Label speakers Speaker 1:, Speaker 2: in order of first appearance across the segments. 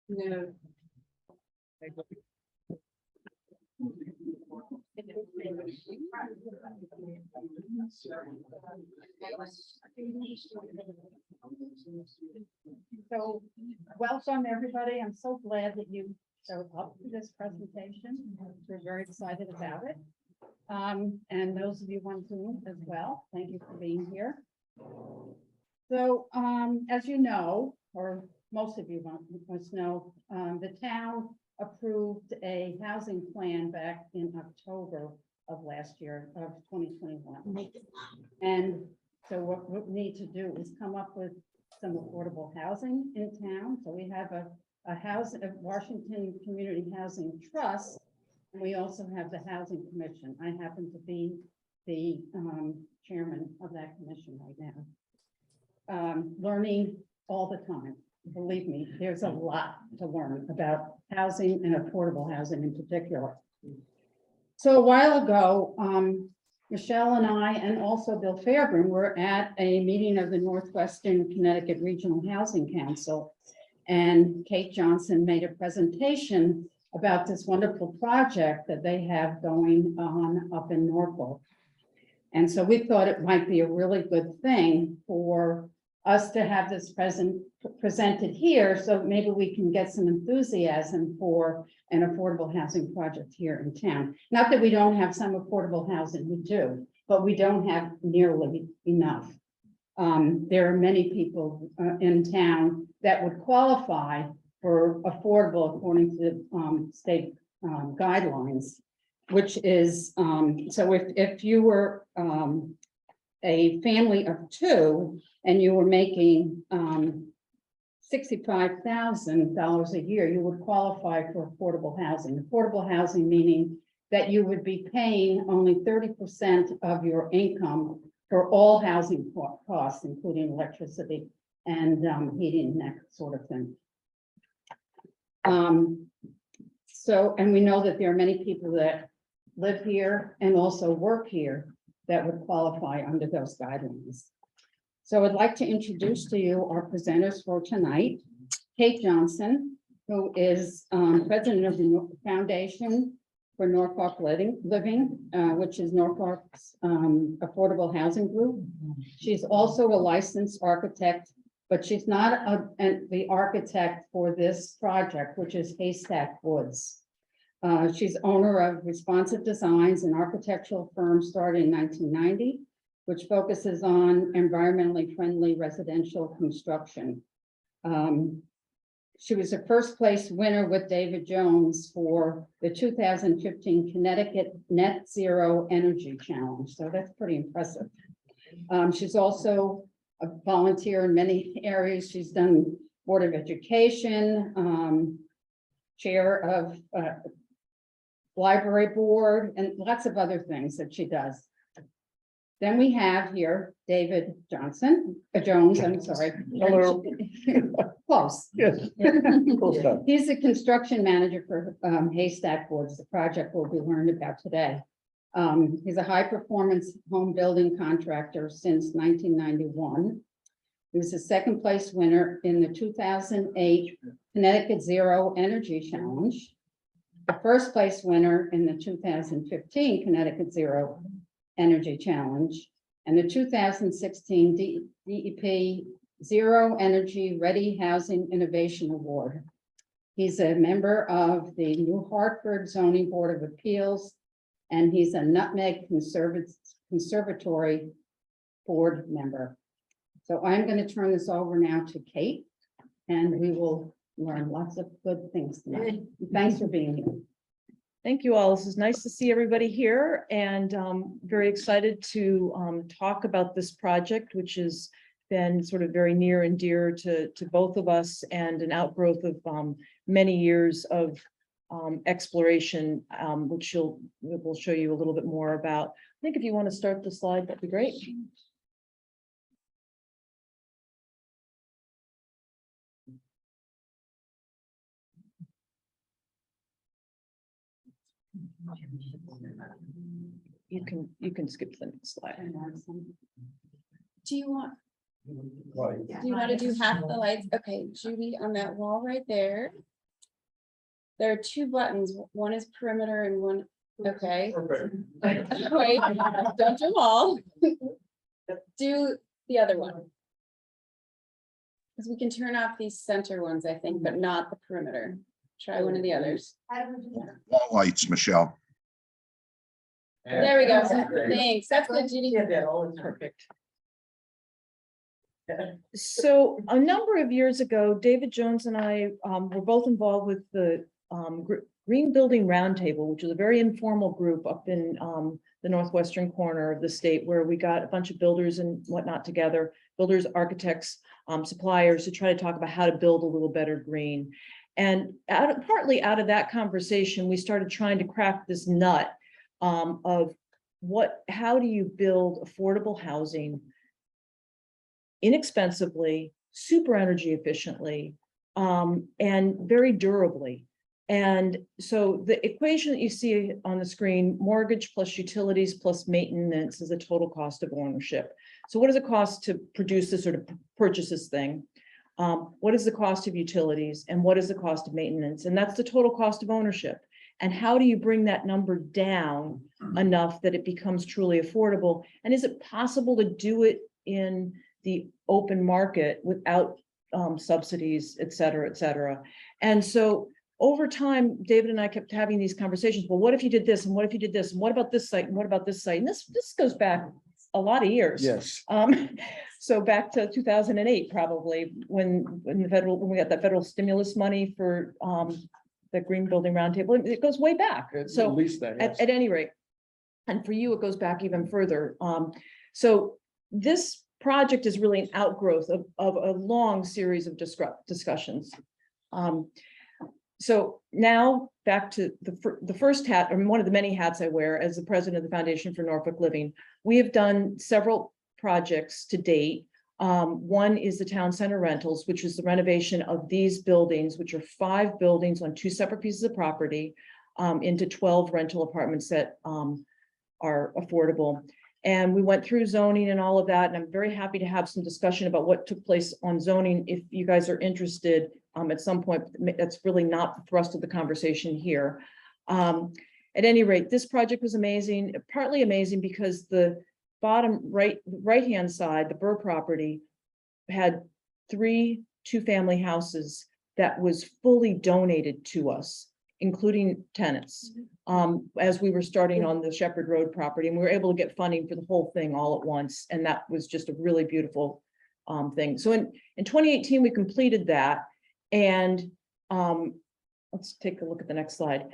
Speaker 1: No.
Speaker 2: So, welcome everybody. I'm so glad that you showed up for this presentation. We're very excited about it. And those of you on Zoom as well, thank you for being here. So, as you know, or most of you must know, the town approved a housing plan back in October of last year of 2021. And so what we need to do is come up with some affordable housing in town. So we have a Washington Community Housing Trust. And we also have the Housing Commission. I happen to be the chairman of that commission right now. Learning all the time. Believe me, there's a lot to learn about housing and affordable housing in particular. So a while ago, Michelle and I, and also Bill Fairburn, were at a meeting of the Northwestern Connecticut Regional Housing Council. And Kate Johnson made a presentation about this wonderful project that they have going on up in Norfolk. And so we thought it might be a really good thing for us to have this presented here, so maybe we can get some enthusiasm for an affordable housing project here in town. Not that we don't have some affordable housing, we do, but we don't have nearly enough. There are many people in town that would qualify for affordable according to the state guidelines, which is, so if you were a family of two and you were making $65,000 a year, you would qualify for affordable housing. Affordable housing meaning that you would be paying only 30% of your income for all housing costs, including electricity and heating and that sort of thing. So, and we know that there are many people that live here and also work here that would qualify under those guidelines. So I'd like to introduce to you our presenters for tonight. Kate Johnson, who is president of the Foundation for Norfolk Living, which is Norfolk's affordable housing group. She's also a licensed architect, but she's not the architect for this project, which is Haystack Woods. She's owner of Responsive Designs, an architectural firm started in 1990, which focuses on environmentally friendly residential construction. She was a first place winner with David Jones for the 2015 Connecticut Net Zero Energy Challenge. So that's pretty impressive. She's also a volunteer in many areas. She's done Board of Education, chair of library board, and lots of other things that she does. Then we have here David Jones, I'm sorry.
Speaker 3: Hello.
Speaker 2: Close.
Speaker 3: Yes. Close enough.
Speaker 2: He's the construction manager for Haystack Woods, the project we'll be learning about today. He's a high performance home building contractor since 1991. He was a second place winner in the 2008 Connecticut Zero Energy Challenge, the first place winner in the 2015 Connecticut Zero Energy Challenge, and the 2016 DEP Zero Energy Ready Housing Innovation Award. He's a member of the New Hartford Zoning Board of Appeals, and he's a Nutmeg Conservatory Board member. So I'm going to turn this over now to Kate, and we will learn lots of good things tonight. Thanks for being here.
Speaker 4: Thank you all. This is nice to see everybody here, and very excited to talk about this project, which has been sort of very near and dear to both of us, and an outgrowth of many years of exploration, which we'll show you a little bit more about. I think if you want to start the slide, that'd be great. You can skip the next slide.
Speaker 1: Do you want,
Speaker 3: Right.
Speaker 1: do you want to do half the lights? Okay, Judy, on that wall right there. there are two buttons. One is perimeter and one, okay.
Speaker 3: Perfect.
Speaker 1: Wait, don't do them all. Do the other one. Because we can turn off these center ones, I think, but not the perimeter. Try one of the others.
Speaker 5: Wall lights, Michelle.
Speaker 1: There we go. Thanks. That's good, Judy.
Speaker 4: Perfect. So a number of years ago, David Jones and I were both involved with the Green Building Roundtable, which is a very informal group up in the northwestern corner of the state, where we got a bunch of builders and whatnot together, builders, architects, suppliers, to try to talk about how to build a little better green. And partly out of that conversation, we started trying to crack this nut of how do you build affordable housing inexpensively, super energy efficiently, and very durably. And so the equation that you see on the screen, mortgage plus utilities plus maintenance, is a total cost of ownership. So what does it cost to produce this or to purchase this thing? What is the cost of utilities and what is the cost of maintenance? And that's the total cost of ownership. And how do you bring that number down enough that it becomes truly affordable? And is it possible to do it in the open market without subsidies, et cetera, et cetera? And so over time, David and I kept having these conversations. Well, what if you did this? And what if you did this? And what about this site? And what about this site? And this goes back a lot of years.
Speaker 3: Yes.
Speaker 4: So back to 2008, probably, when we got that federal stimulus money for the Green Building Roundtable. It goes way back. So
Speaker 3: At least that, yes.
Speaker 4: at any rate, and for you, it goes back even further. So this project is really an outgrowth of a long series of discussions. So now back to the first hat, or one of the many hats I wear as the president of the Foundation for Norfolk Living. We have done several projects to date. One is the town center rentals, which is the renovation of these buildings, which are 5 buildings on 2 separate pieces of property, into 12 rental apartments that are affordable. And we went through zoning and all of that, and I'm very happy to have some discussion about what took place on zoning if you guys are interested at some point. That's really not the thrust of the conversation here. At any rate, this project was amazing, partly amazing because the bottom right-hand side, the Burr property, had 3 two-family houses that was fully donated to us, including tenants, as we were starting on the Shepherd Road property, and we were able to get funding for the whole thing all at once. And that was just a really beautiful thing. So in 2018, we completed that. And let's take a look at the next slide.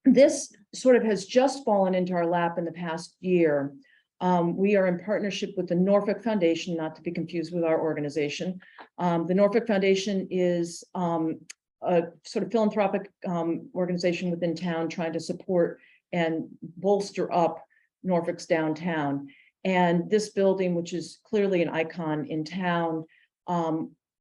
Speaker 4: This sort of has just fallen into our lap in the past year. We are in partnership with the Norfolk Foundation, not to be confused with our organization. The Norfolk Foundation is a sort of philanthropic organization within town trying to support and bolster up Norfolk's downtown. And this building, which is clearly an icon in town,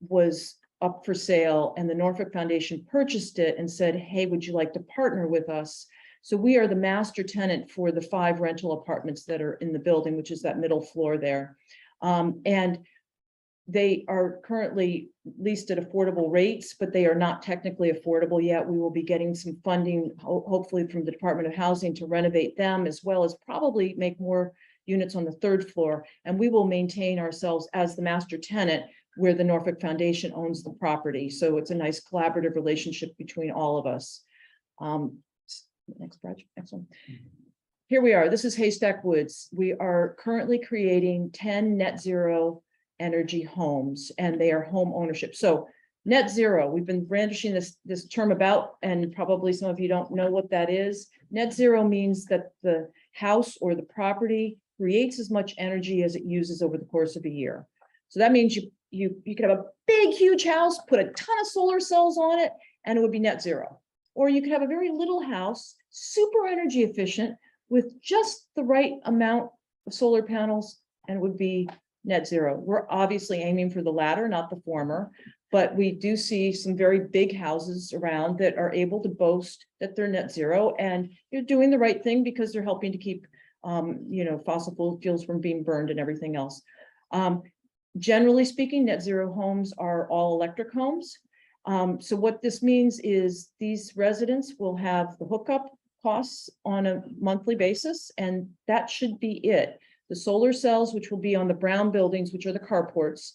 Speaker 4: was up for sale, and the Norfolk Foundation purchased it and said, hey, would you like to partner with us? So we are the master tenant for the 5 rental apartments that are in the building, which is that middle floor there. And they are currently leased at affordable rates, but they are not technically affordable yet. We will be getting some funding, hopefully from the Department of Housing, to renovate them, as well as probably make more units on the 3rd floor. And we will maintain ourselves as the master tenant, where the Norfolk Foundation owns the property. So it's a nice collaborative relationship between all of us. Next project, next one. Here we are. This is Haystack Woods. We are currently creating 10 net zero energy homes, and they are home ownership. So net zero, we've been brandishing this term about, and probably some of you don't know what that is. Net zero means that the house or the property creates as much energy as it uses over the course of a year. So that means you could have a big, huge house, put a ton of solar cells on it, and it would be net zero. Or you could have a very little house, super energy efficient, with just the right amount of solar panels, and it would be net zero. We're obviously aiming for the latter, not the former, but we do see some very big houses around that are able to boast that they're net zero, and they're doing the right thing because they're helping to keep fossil fuels from being burned and everything else. Generally speaking, net zero homes are all electric homes. So what this means is these residents will have the hookup costs on a monthly basis, and that should be it. The solar cells, which will be on the brown buildings, which are the carports,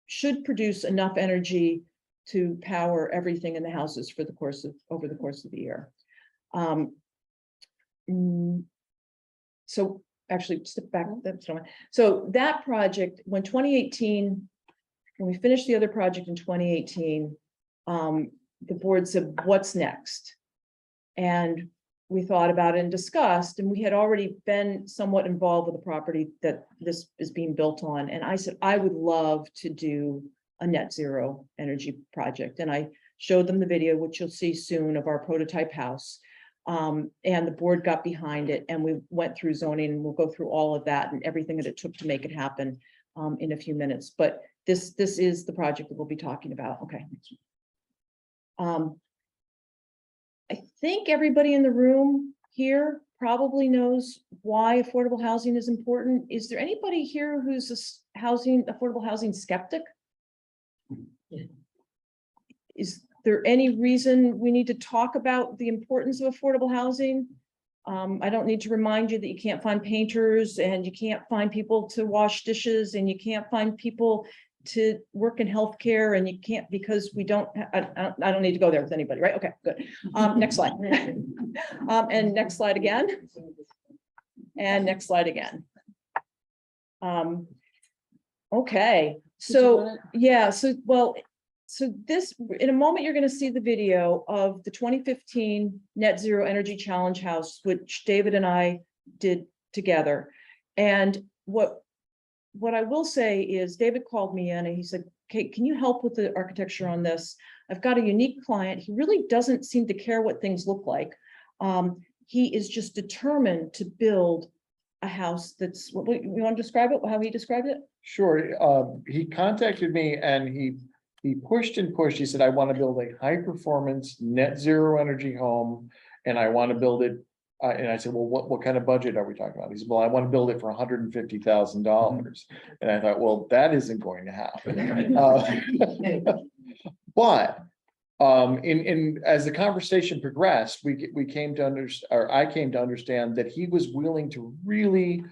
Speaker 4: should produce enough energy to power everything in the houses for the over the course of the year. So actually, step back. So that project, when 2018, when we finished the other project in 2018, the board said, "What's next?" And we thought about it and discussed, and we had already been somewhat involved with the property that this is being built on. And I said, I would love to do a net zero energy project. And I showed them the video, which you'll see soon, of our prototype house. And the board got behind it, and we went through zoning, and we'll go through all of that and everything that it took to make it happen in a few minutes. But this is the project that we'll be talking about. Okay. I think everybody in the room here probably knows why affordable housing is important. Is there anybody here who's a affordable housing skeptic? Is there any reason we need to talk about the importance of affordable housing? I don't need to remind you that you can't find painters, and you can't find people to wash dishes, and you can't find people to work in healthcare, and you can't, because we don't, I don't need to go there with anybody, right? Okay, good. Next slide. And next slide again. And next slide again. Okay, so yeah, so this, in a moment, you're going to see the video of the 2015 Net Zero Energy Challenge House, which David and I did together. And what I will say is David called me in and he said, "Kate, can you help with the architecture on this? I've got a unique client. He really doesn't seem to care what things look like. He is just determined to build a house that's," what you want to describe it, how he described it?
Speaker 3: Sure. He contacted me and he pushed and pushed. He said, "I want to build a high performance net zero energy home, and I want to build it." And I said, "Well, what kind of budget are we talking about?" He said, "Well, I want to build it for $150,000. And I thought, well, that isn't going to happen. But as the conversation progressed, we came to understand, or I came to understand, that he was willing to really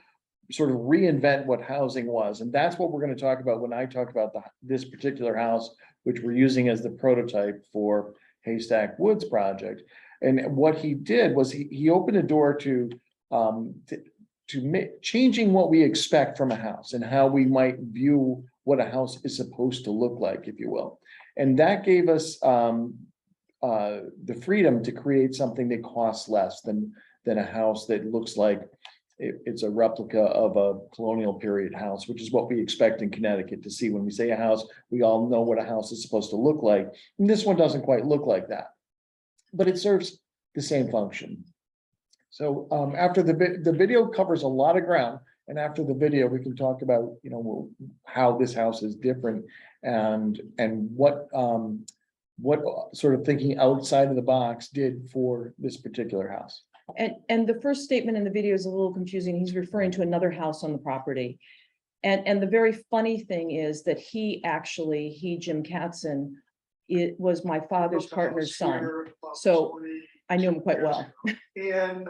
Speaker 3: sort of reinvent what housing was. And that's what we're going to talk about when I talk about this particular house, which we're using as the prototype for Haystack Woods project. And what he did was he opened a door to changing what we expect from a house and how we might view what a house is supposed to look like, if you will. And that gave us the freedom to create something that costs less than a house that looks like it's a replica of a colonial period house, which is what we expect in Connecticut to see. When we say a house, we all know what a house is supposed to look like. And this one doesn't quite look like that, but it serves the same function. So after the video covers a lot of ground, and after the video, we can talk about, how this house is different and what sort of thinking outside of the box did for this particular house.
Speaker 4: And the first statement in the video is a little confusing. He's referring to another house on the property. And the very funny thing is that Jim Katzen, it was my father's partner's son. So I knew him quite well.
Speaker 6: And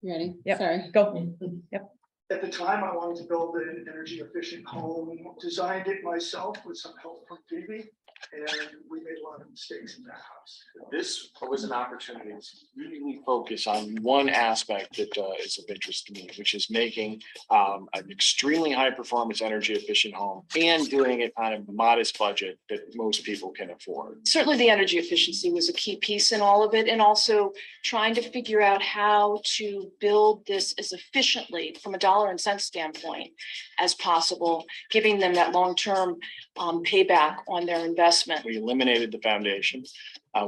Speaker 1: You ready?
Speaker 4: Yep.
Speaker 1: Sorry.
Speaker 4: Go. Yep.
Speaker 6: at the time, I wanted to build an energy efficient home, designed it myself with some help from Phoebe. And we made a lot of mistakes in that house.
Speaker 7: This was an opportunity to really focus on one aspect that is of interest to me, which is making an extremely high performance energy efficient home and doing it on a modest budget that most people can afford.
Speaker 8: Certainly the energy efficiency was a key piece in all of it, and also trying to figure out how to build this as efficiently from a dollar and cent standpoint as possible, giving them that long-term payback on their investment.
Speaker 7: We eliminated the foundation.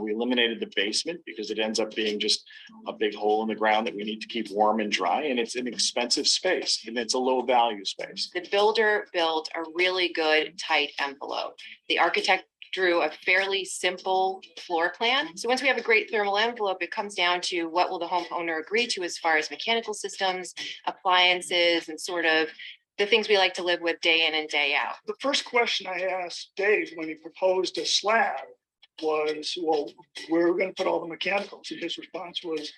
Speaker 7: We eliminated the basement because it ends up being just a big hole in the ground that we need to keep warm and dry. And it's an expensive space and it's a low value space.
Speaker 9: The builder built a really good tight envelope. The architect drew a fairly simple floor plan. So once we have a great thermal envelope, it comes down to what will the homeowner agree to as far as mechanical systems, appliances, and sort of the things we like to live with day in and day out.
Speaker 6: The first question I asked Dave when he proposed a slab was, well, where are we gonna put all the mechanicals? And his response was,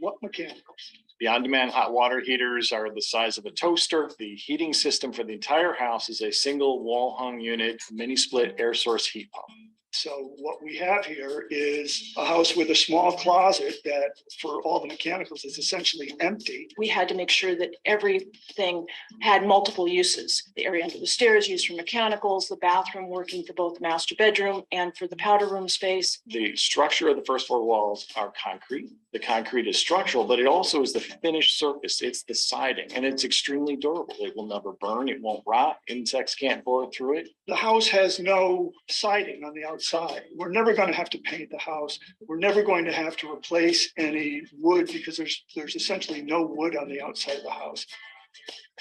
Speaker 6: what mechanicals?
Speaker 7: The on-demand hot water heaters are the size of a toaster. The heating system for the entire house is a single wall-hung unit, mini split air source heat pump.
Speaker 6: So what we have here is a house with a small closet that for all the mechanicals is essentially empty.
Speaker 8: We had to make sure that everything had multiple uses. The area under the stairs used for mechanicals, the bathroom working for both master bedroom and for the powder room space.
Speaker 7: The structure of the first floor walls are concrete. The concrete is structural, but it also is the finished surface. It's the siding, and it's extremely durable. It will never burn. It won't rot. Insects can't bore through it.
Speaker 6: The house has no siding on the outside. We're never going to have to paint the house. We're never going to have to replace any wood because there's essentially no wood on the outside of the house.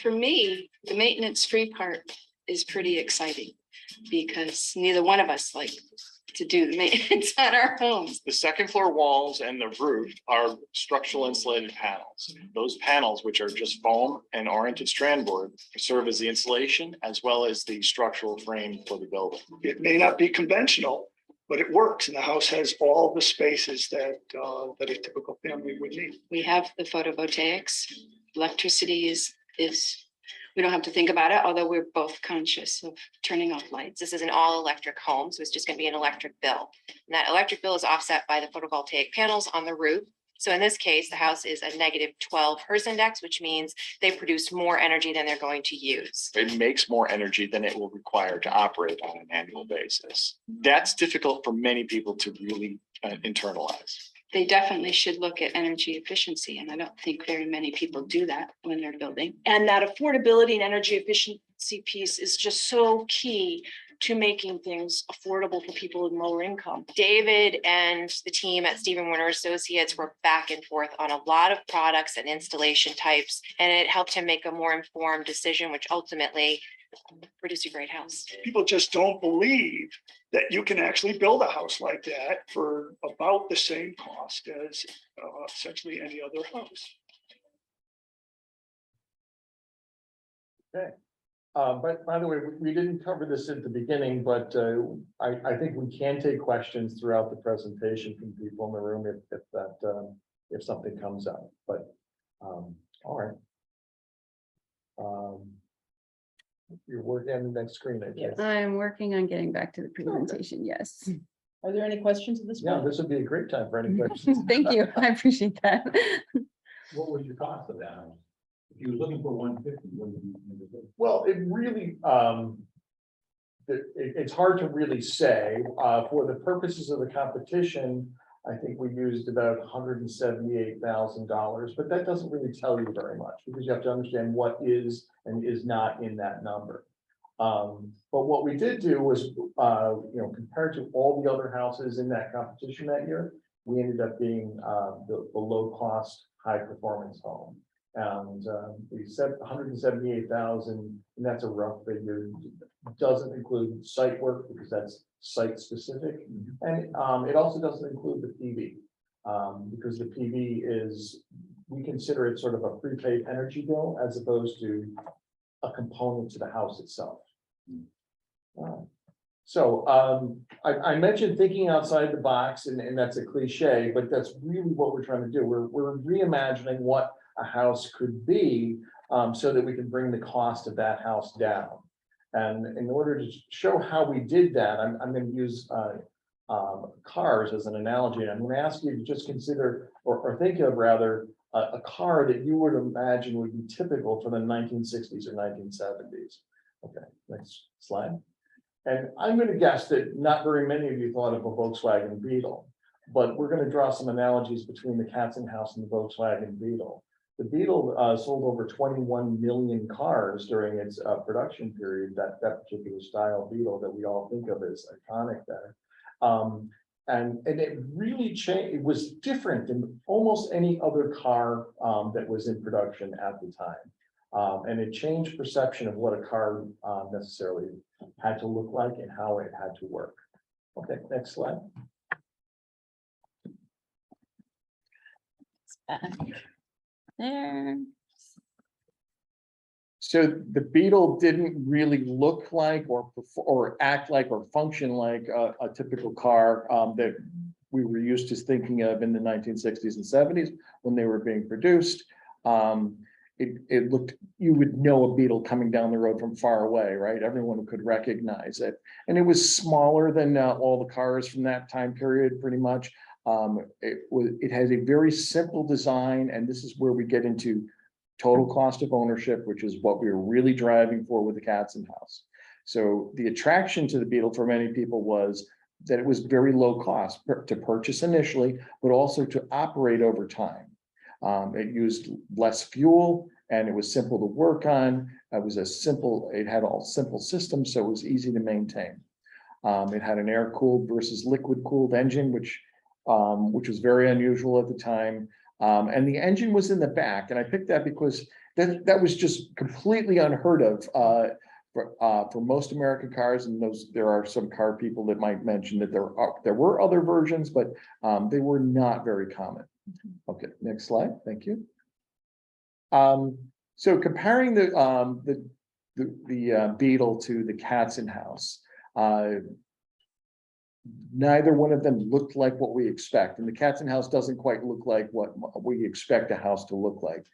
Speaker 10: For me, the maintenance-free part is pretty exciting because neither one of us like to do the maintenance on our homes.
Speaker 7: The second floor walls and the roof are structural insulated panels. Those panels, which are just foam and oriented strand board, serve as the insulation as well as the structural frame for the building.
Speaker 6: It may not be conventional, but it works. And the house has all the spaces that a typical family would need.
Speaker 10: We have the photovoltaics, electricity is, we don't have to think about it, although we're both conscious of turning off lights.
Speaker 9: This is an all electric home, so it's just going to be an electric bill. And that electric bill is offset by the photovoltaic panels on the roof. So in this case, the house is a -12 Hertz index, which means they produce more energy than they're going to use.
Speaker 7: It makes more energy than it will require to operate on an annual basis. That's difficult for many people to really internalize.
Speaker 10: They definitely should look at energy efficiency, and I don't think very many people do that when they're building.
Speaker 8: And that affordability and energy efficiency piece is just so key to making things affordable for people with lower income.
Speaker 9: David and the team at Stephen Warner Associates worked back and forth on a lot of products and installation types, and it helped him make a more informed decision, which ultimately produced a great house.
Speaker 6: People just don't believe that you can actually build a house like that for about the same cost as essentially any other house.
Speaker 3: Okay. But by the way, we didn't cover this at the beginning, but I think we can take questions throughout the presentation from people in the room if something comes up, but all right. You're working on the next screen, I guess.
Speaker 1: I'm working on getting back to the presentation, yes.
Speaker 4: Are there any questions at this
Speaker 3: Yeah,
Speaker 4: point?
Speaker 3: this would be a great time for any questions.
Speaker 1: Thank you, I appreciate that.
Speaker 11: What was your cost of that house? If you were looking for 150, what did you?
Speaker 3: Well, it really, it's hard to really say, for the purposes of the competition, I think we used about $178,000, but that doesn't really tell you very much because you have to understand what is and is not in that number. But what we did do was, compared to all the other houses in that competition that year, we ended up being the low cost, high performance home. And we said 178,000, and that's a rough figure. Doesn't include site work because that's site specific, and it also doesn't include the PV because the PV is, we consider it sort of a prepaid energy bill as opposed to a component to the house itself. So I mentioned thinking outside the box, and that's a cliche, but that's really what we're trying to do. We're reimagining what a house could be so that we can bring the cost of that house down. And in order to show how we did that, I'm going to use cars as an analogy. And I'm going to ask you to just consider or think of rather a car that you would imagine would be typical for the 1960s or 1970s. Okay, next slide. And I'm going to guess that not very many of you thought of a Volkswagen Beetle, but we're going to draw some analogies between the Katzenhaus and the Volkswagen Beetle. The Beetle sold over 21 million cars during its production period, that particular style Beetle that we all think of as iconic there. And it really changed. It was different than almost any other car that was in production at the time. And it changed perception of what a car necessarily had to look like and how it had to work. Okay, next slide.
Speaker 1: There.
Speaker 3: So the Beetle didn't really look like or act like or function like a typical car that we were used to thinking of in the 1960s and 70s when they were being produced. It looked, you would know a Beetle coming down the road from far away, right? Everyone could recognize it. And it was smaller than all the cars from that time period, pretty much. It has a very simple design, and this is where we get into total cost of ownership, which is what we were really driving for with the Katzen house. So the attraction to the Beetle for many people was that it was very low cost to purchase initially, but also to operate over time. It used less fuel and it was simple to work on. It had all simple systems, so it was easy to maintain. It had an air-cooled versus liquid-cooled engine, which was very unusual at the time. And the engine was in the back, and I picked that because that was just completely unheard of for most American cars. And there are some car people that might mention that there were other versions, but they were not very common. Okay, next slide. Thank you. So comparing the Beetle to the Katzen house, neither one of them looked like what we expect, and the Katzen house doesn't quite look like what we expect a house to look like.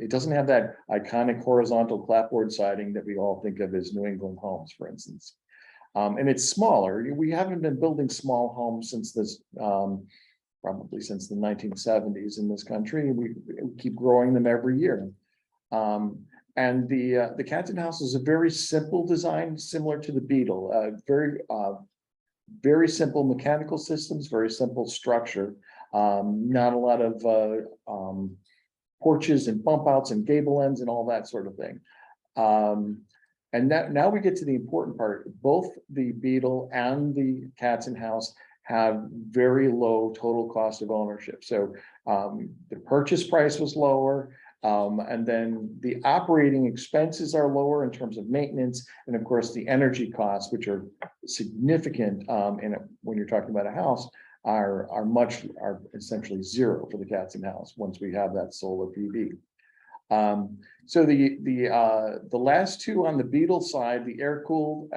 Speaker 3: It doesn't have that iconic horizontal clapboard siding that we all think of as New England homes, for instance. And it's smaller. We haven't been building small homes since this, probably since the 1970s in this country. We keep growing them every year. And the Katzen house is a very simple design, similar to the Beetle. Very simple mechanical systems, very simple structure. Not a lot of porches and bump outs and gable ends and all that sort of thing. And now we get to the important part. Both the Beetle and the Katzen house have very low total cost of ownership. So the purchase price was lower. And then the operating expenses are lower in terms of maintenance, and of course the energy costs, which are significant when you're talking about a house, are essentially zero for the Katzen house once we have that solar PV. So the last two on the Beetle side, the air-cooled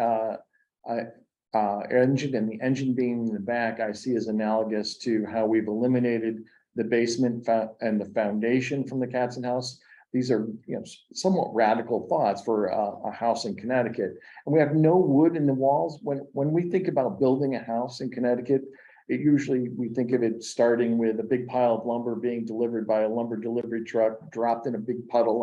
Speaker 3: engine and the engine being in the back, I see as analogous to how we've eliminated the basement and the foundation from the Katzen house. These are, somewhat radical thoughts for a house in Connecticut. And we have no wood in the walls. When we think about building a house in Connecticut, we think of it starting with a big pile of lumber being delivered by a lumber delivery truck, dropped in a big puddle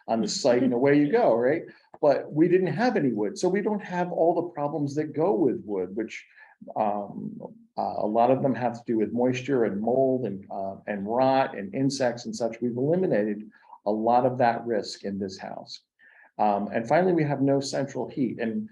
Speaker 3: on the site, and away you go, right? But we didn't have any wood, so we don't have all the problems that go with wood, which a lot of them have to do with moisture and mold and rot and insects and such. We've eliminated a lot of that risk in this house. And finally, we have no central heat. And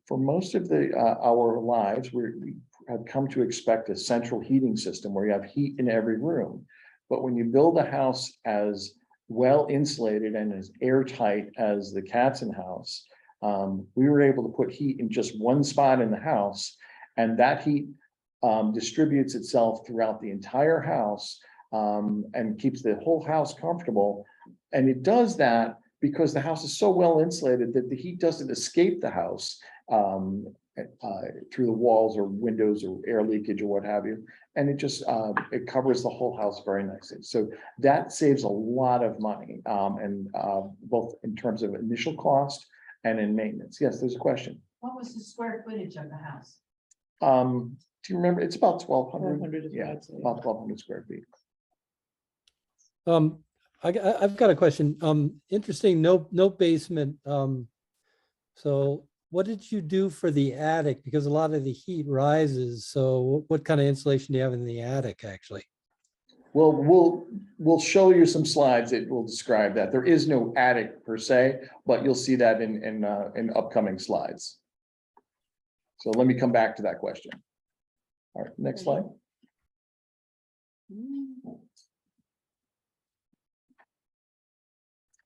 Speaker 3: for most of our lives, we have come to expect a central heating system where you have heat in every room. But when you build a house as well insulated and as airtight as the Katzen house, we were able to put heat in just one spot in the house, and that heat distributes itself throughout the entire house and keeps the whole house comfortable. And it does that because the house is so well insulated that the heat doesn't escape the house through the walls or windows or air leakage or what have you. And it just, it covers the whole house very nicely. So that saves a lot of money, and both in terms of initial cost and in maintenance. Yes, there's a question.
Speaker 2: What was the square footage of the house?
Speaker 3: Do you remember? It's about 1,200.
Speaker 4: 1,200 is
Speaker 3: Yeah,
Speaker 4: what I'd say.
Speaker 3: about 1,200 square feet.
Speaker 12: I've got a question. Interesting, no basement. So what did you do for the attic? Because a lot of the heat rises. So what kind of insulation do you have in the attic, actually?
Speaker 3: Well, we'll show you some slides that will describe that. There is no attic per se, but you'll see that in upcoming slides. So let me come back to that question. All right, next slide.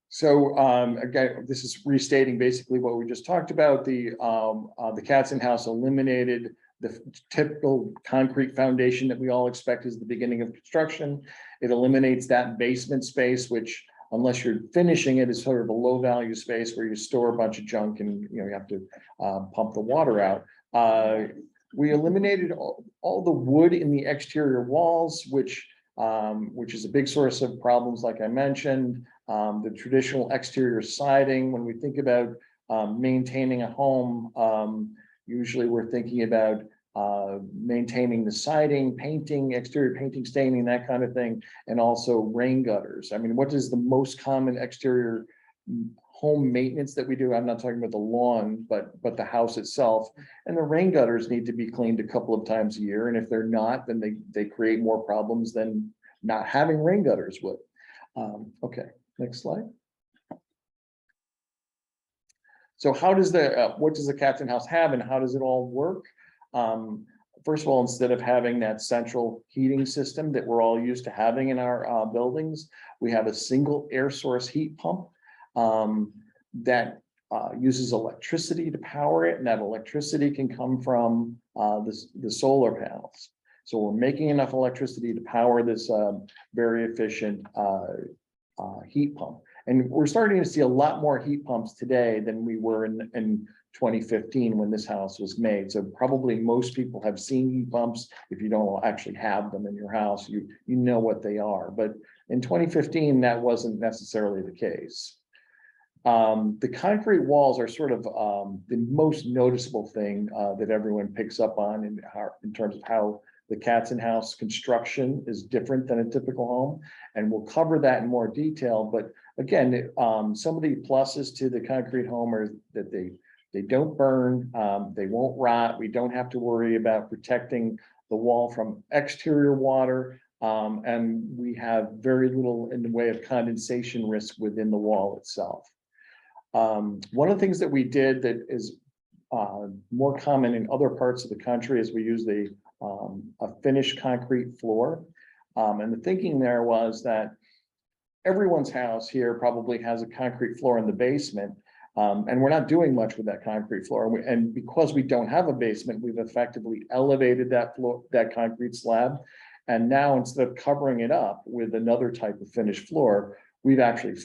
Speaker 3: So again, this is restating basically what we just talked about. The Katzen house eliminated the typical concrete foundation that we all expect is the beginning of construction. It eliminates that basement space, which unless you're finishing it as sort of a low value space where you store a bunch of junk and, you know, you have to pump the water out. We eliminated all the wood in the exterior walls, which is a big source of problems, like I mentioned. The traditional exterior siding, when we think about maintaining a home, usually we're thinking about maintaining the siding, painting, exterior painting, staining, that kind of thing, and also rain gutters. I mean, what is the most common exterior home maintenance that we do? I'm not talking about the lawn, but the house itself. And the rain gutters need to be cleaned a couple of times a year. And if they're not, then they create more problems than not having rain gutters would. Okay, next slide. So how does what does the Captain House have and how does it all work? First of all, instead of having that central heating system that we're all used to having in our buildings, we have a single air source heat pump that uses electricity to power it, and that electricity can come from the solar panels. So we're making enough electricity to power this very efficient heat pump. And we're starting to see a lot more heat pumps today than we were in 2015 when this house was made. So probably most people have seen heat pumps. If you don't actually have them in your house, you know what they are. But in 2015, that wasn't necessarily the case. The concrete walls are sort of the most noticeable thing that everyone picks up on in terms of how the Katzen House construction is different than a typical home. And we'll cover that in more detail. But again, some of the pluses to the concrete home are that they don't burn, they won't rot. We don't have to worry about protecting the wall from exterior water. And we have very little in the way of condensation risk within the wall itself. One of the things that we did that is more common in other parts of the country is we use a finished concrete floor. And the thinking there was that everyone's house here probably has a concrete floor in the basement. And we're not doing much with that concrete floor. And because we don't have a basement, we've effectively elevated that floor, that concrete slab. And now instead of covering it up with another type of finished floor, we've actually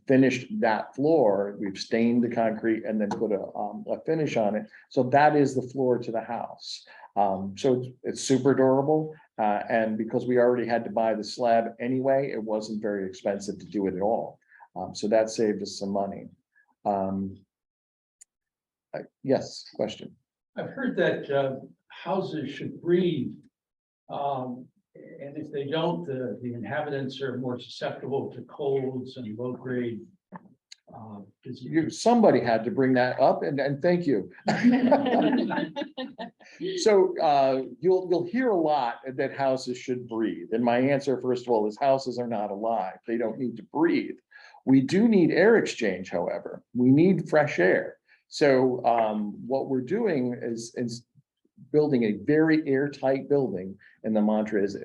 Speaker 3: finished that floor. We've stained the concrete and then put a finish on it. So that is the floor to the house. So it's super durable. And because we already had to buy the slab anyway, it wasn't very expensive to do it at all. So that saved us some money. Yes, question.
Speaker 11: I've heard that houses should breathe. And if they don't, the inhabitants are more susceptible to colds and low grade.
Speaker 3: Somebody had to bring that up, and thank you. So you'll hear a lot that houses should breathe. And my answer, first of all, is houses are not alive. They don't need to breathe. We do need air exchange, however. We need fresh air. So what we're doing is building a very airtight building, and the mantra is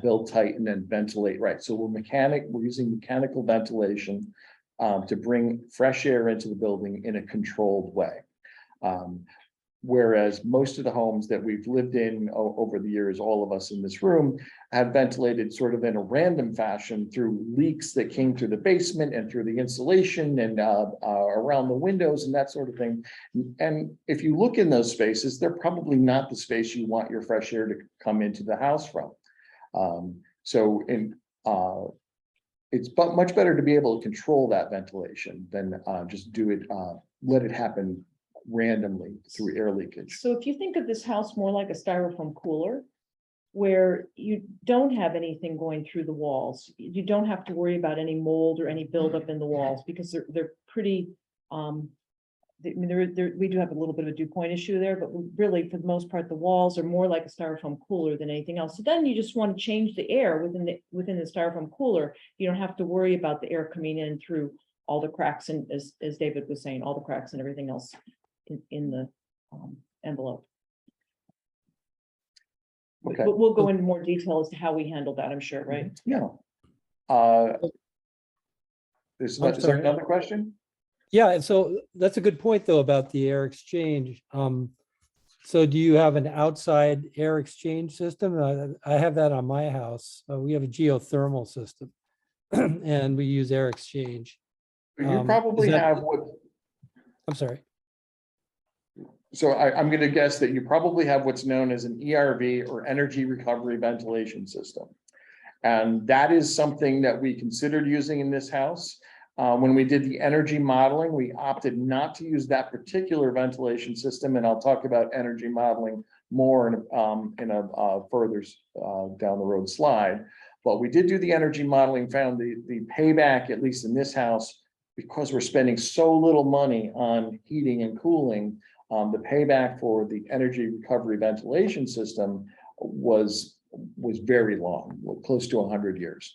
Speaker 3: build tight and then ventilate right. So we're using mechanical ventilation to bring fresh air into the building in a controlled way. Whereas most of the homes that we've lived in over the years, all of us in this room, have ventilated sort of in a random fashion through leaks that came through the basement and through the insulation and around the windows and that sort of thing. And if you look in those spaces, they're probably not the space you want your fresh air to come into the house from. It's much better to be able to control that ventilation than just do it, let it happen randomly through air leakage.
Speaker 4: So if you think of this house more like a styrofoam cooler, where you don't have anything going through the walls, you don't have to worry about any mold or any buildup in the walls because they're pretty. I mean, we do have a little bit of a dew point issue there, but really for the most part, the walls are more like a styrofoam cooler than anything else. So then you just want to change the air within the styrofoam cooler. You don't have to worry about the air coming in through all the cracks and as David was saying, all the cracks and everything else in the envelope.
Speaker 3: Okay.
Speaker 4: But we'll go into more detail as to how we handle that, I'm sure, right?
Speaker 3: Yeah. Is
Speaker 12: I'm
Speaker 3: there
Speaker 12: sorry.
Speaker 3: another question?
Speaker 12: Yeah, and so that's a good point, though, about the air exchange. So do you have an outside air exchange system? I have that on my house. We have a geothermal system. and we use air exchange.
Speaker 3: You
Speaker 12: Is
Speaker 3: probably
Speaker 12: that-
Speaker 3: have what,
Speaker 12: I'm sorry.
Speaker 3: so I'm gonna guess that you probably have what's known as an ERV or energy recovery ventilation system. And that is something that we considered using in this house. When we did the energy modeling, we opted not to use that particular ventilation system, and I'll talk about energy modeling more in a further down the road slide. But we did do the energy modeling, found the payback, at least in this house, because we're spending so little money on heating and cooling, the payback for the energy recovery ventilation system was very long, close to 100 years.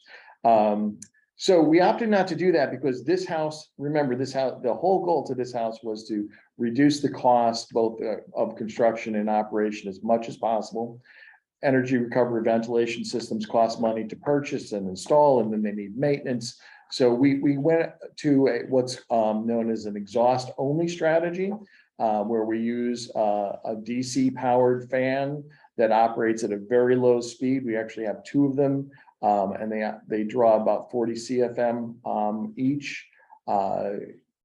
Speaker 3: So we opted not to do that because this house, remember this house, the whole goal to this house was to reduce the cost both of construction and operation as much as possible. Energy recovery ventilation systems cost money to purchase and install, and then they need maintenance. So we went to what's known as an exhaust only strategy, where we use a DC powered fan that operates at a very low speed. We actually have two of them, and they draw about 40 CFM each,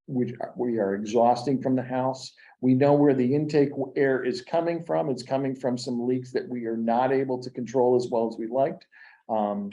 Speaker 3: which we are exhausting from the house. We know where the intake air is coming from. It's coming from some leaks that we are not able to control as well as we liked.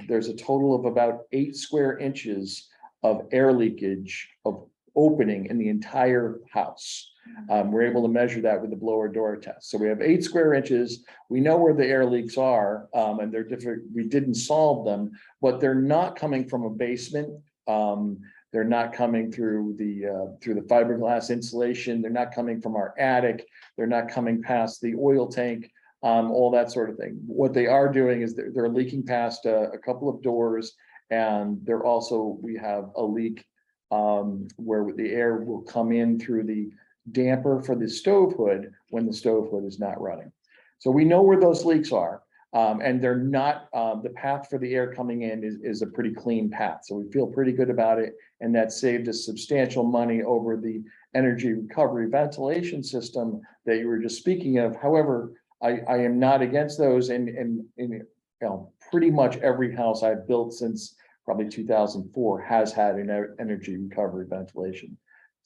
Speaker 3: There's a total of about 8 square inches of air leakage of opening in the entire house. We're able to measure that with the blower door test. So we have 8 square inches. We know where the air leaks are, and they're different. We didn't solve them, but they're not coming from a basement. They're not coming through the fiberglass insulation. They're not coming from our attic. They're not coming past the oil tank, all that sort of thing. What they are doing is they're leaking past a couple of doors, and they're also, we have a leak where the air will come in through the damper for the stove hood when the stove hood is not running. So we know where those leaks are, and they're not, the path for the air coming in is a pretty clean path. So we feel pretty good about it. And that saved us substantial money over the energy recovery ventilation system that you were just speaking of. However, I am not against those, and you know, pretty much every house I've built since probably 2004 has had an energy recovery ventilation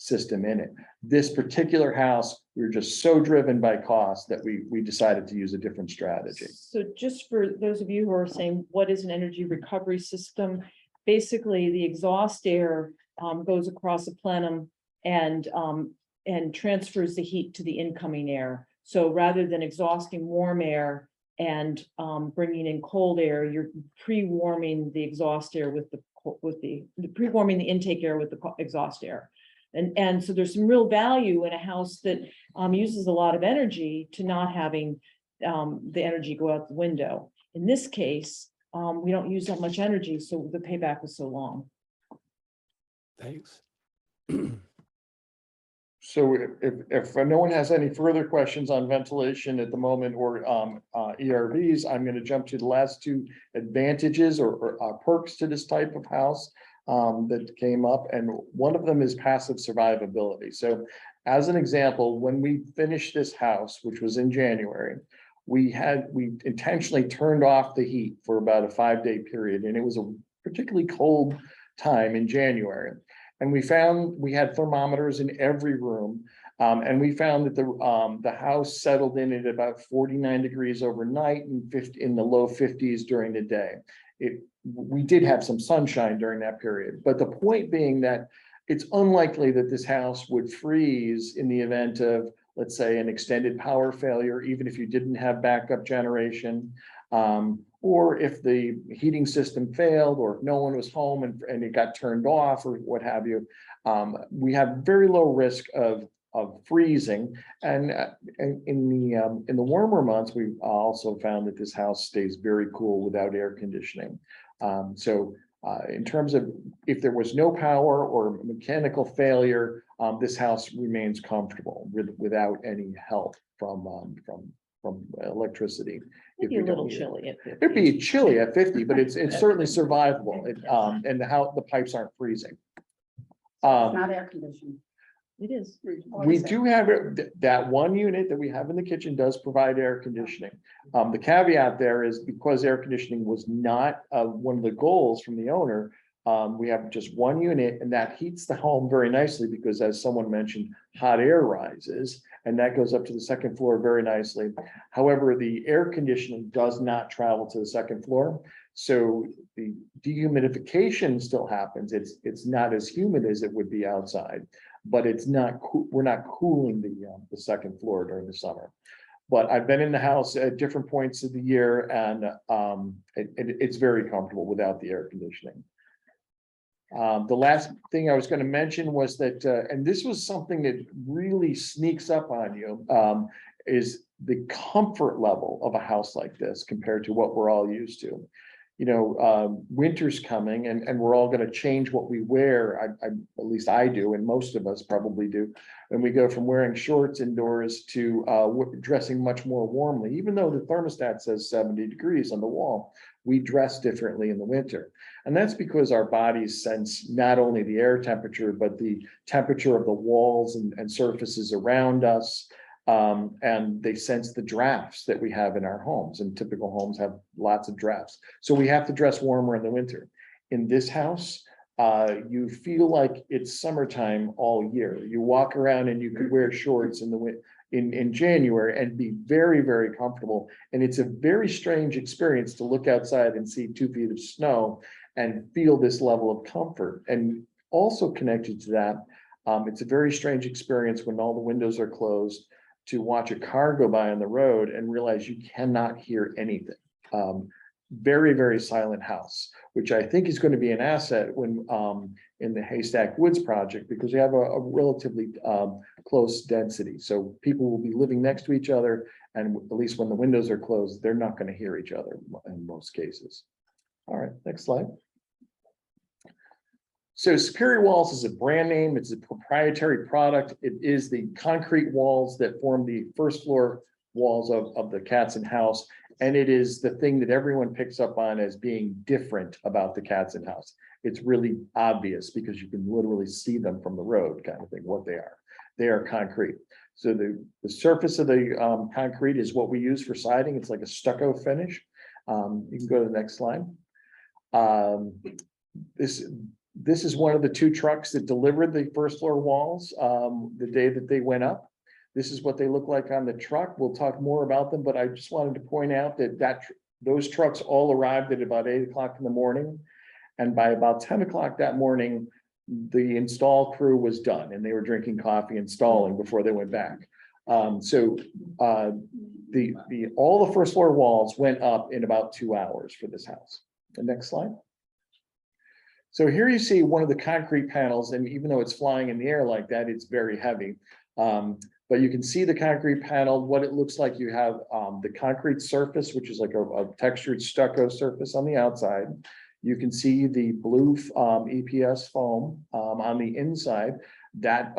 Speaker 3: system in it. This particular house, we were just so driven by cost that we decided to use a different strategy.
Speaker 4: So just for those of you who are saying, what is an energy recovery system? Basically, the exhaust air goes across a plenum and transfers the heat to the incoming air. So rather than exhausting warm air and bringing in cold air, you're pre-warming the exhaust air with the pre-warming the intake air with the exhaust air. And so there's some real value in a house that uses a lot of energy to not having the energy go out the window. In this case, we don't use that much energy, so the payback was so long.
Speaker 12: Thanks.
Speaker 3: So if no one has any further questions on ventilation at the moment or ERVs, I'm going to jump to the last two advantages or perks to this type of house that came up. And one of them is passive survivability. So as an example, when we finished this house, which was in January, we intentionally turned off the heat for about a 5-day period. And it was a particularly cold time in January. And we found we had thermometers in every room. And we found that the house settled in at about 49 degrees overnight and in the low 50s during the day. We did have some sunshine during that period, but the point being that it's unlikely that this house would freeze in the event of, let's say, an extended power failure, even if you didn't have backup generation, or if the heating system failed, or if no one was home and it got turned off or what have you. We have very low risk of freezing, and in the warmer months, we also found that this house stays very cool without air conditioning. So in terms of if there was no power or mechanical failure, this house remains comfortable without any help from electricity.
Speaker 4: It'd be a little chilly at 50.
Speaker 3: It'd be chilly at 50, but it's certainly survivable, and the pipes aren't freezing.
Speaker 2: It's not air conditioning.
Speaker 4: It is.
Speaker 3: We do have that one unit that we have in the kitchen does provide air conditioning. The caveat there is because air conditioning was not one of the goals from the owner, We have just one unit and that heats the home very nicely because as someone mentioned, hot air rises and that goes up to the second floor very nicely. However, the air conditioning does not travel to the second floor. So the dehumidification still happens. It's not as humid as it would be outside, but we're not cooling the second floor during the summer. But I've been in the house at different points of the year and it's very comfortable without the air conditioning. The last thing I was going to mention was that, and this was something that really sneaks up on you, is the comfort level of a house like this compared to what we're all used to. You know, winter's coming and we're all going to change what we wear. At least I do, and most of us probably do. And we go from wearing shorts indoors to dressing much more warmly, even though the thermostat says 70 degrees on the wall. We dress differently in the winter. And that's because our bodies sense not only the air temperature, but the temperature of the walls and surfaces around us. And they sense the drafts that we have in our homes, and typical homes have lots of drafts. So we have to dress warmer in the winter. In this house, you feel like it's summertime all year. You walk around and you could wear shorts in January and be very, very comfortable. And it's a very strange experience to look outside and see 2 feet of snow and feel this level of comfort. And also connected to that, it's a very strange experience when all the windows are closed to watch a car go by on the road and realize you cannot hear anything. Very, very silent house, which I think is going to be an asset when in the Haystack Woods project, because we have a relatively close density. So people will be living next to each other, and at least when the windows are closed, they're not going to hear each other in most cases. All right, next slide. So Superior Walls is a brand name. It's a proprietary product. It is the concrete walls that form the first floor walls of the Katzen house. And it is the thing that everyone picks up on as being different about the Katzen house. It's really obvious because you can literally see them from the road, kind of thing, what they are. They are concrete. So the surface of the concrete is what we use for siding. It's like a stucco finish. You can go to the next slide. This is one of the 2 trucks that delivered the first floor walls the day that they went up. This is what they look like on the truck. We'll talk more about them, but I just wanted to point out that those trucks all arrived at about 8 o'clock in the morning. And by about 10 o'clock that morning, the install crew was done and they were drinking coffee installing before they went back. All the first floor walls went up in about 2 hours for this house. The next slide. So here you see one of the concrete panels, and even though it's flying in the air like that, it's very heavy. But you can see the concrete panel, what it looks like. You have the concrete surface, which is like a textured stucco surface on the outside. You can see the blue EPS foam on the inside. That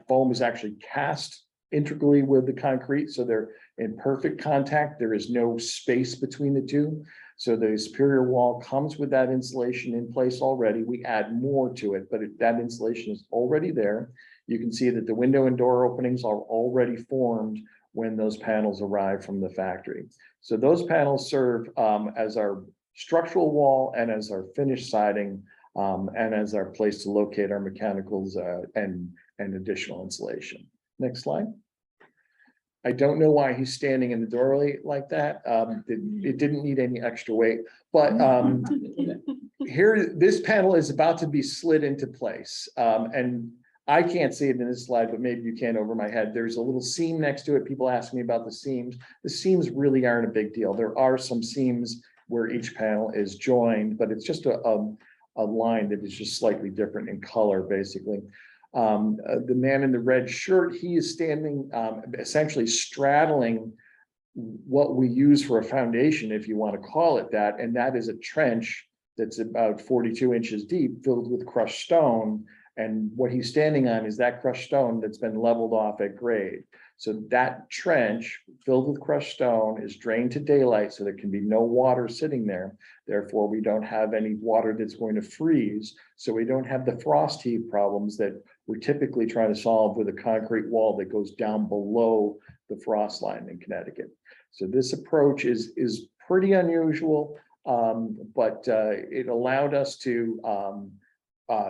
Speaker 3: foam is actually cast integrally with the concrete, so they're in perfect contact. There is no space between the two. So the Superior Wall comes with that insulation in place already. We add more to it, but that insulation is already there. You can see that the window and door openings are already formed when those panels arrive from the factory. So those panels serve as our structural wall and as our finished siding and as our place to locate our mechanicals and additional insulation. Next slide. I don't know why he's standing in the doorway like that. It didn't need any extra weight, but here, this panel is about to be slid into place. And I can't see it in this slide, but maybe you can over my head. There's a little seam next to it. People ask me about the seams. The seams really aren't a big deal. There are some seams where each panel is joined, but it's just a line that is just slightly different in color, basically. The man in the red shirt, he is standing essentially straddling what we use for a foundation, if you want to call it that, and that is a trench that's about 42 inches deep, filled with crushed stone. And what he's standing on is that crushed stone that's been leveled off at grade. So that trench filled with crushed stone is drained to daylight, so there can be no water sitting there. Therefore, we don't have any water that's going to freeze. So we don't have the frost heave problems that we're typically trying to solve with a concrete wall that goes down below the frost line in Connecticut. So this approach is pretty unusual. But it allowed us to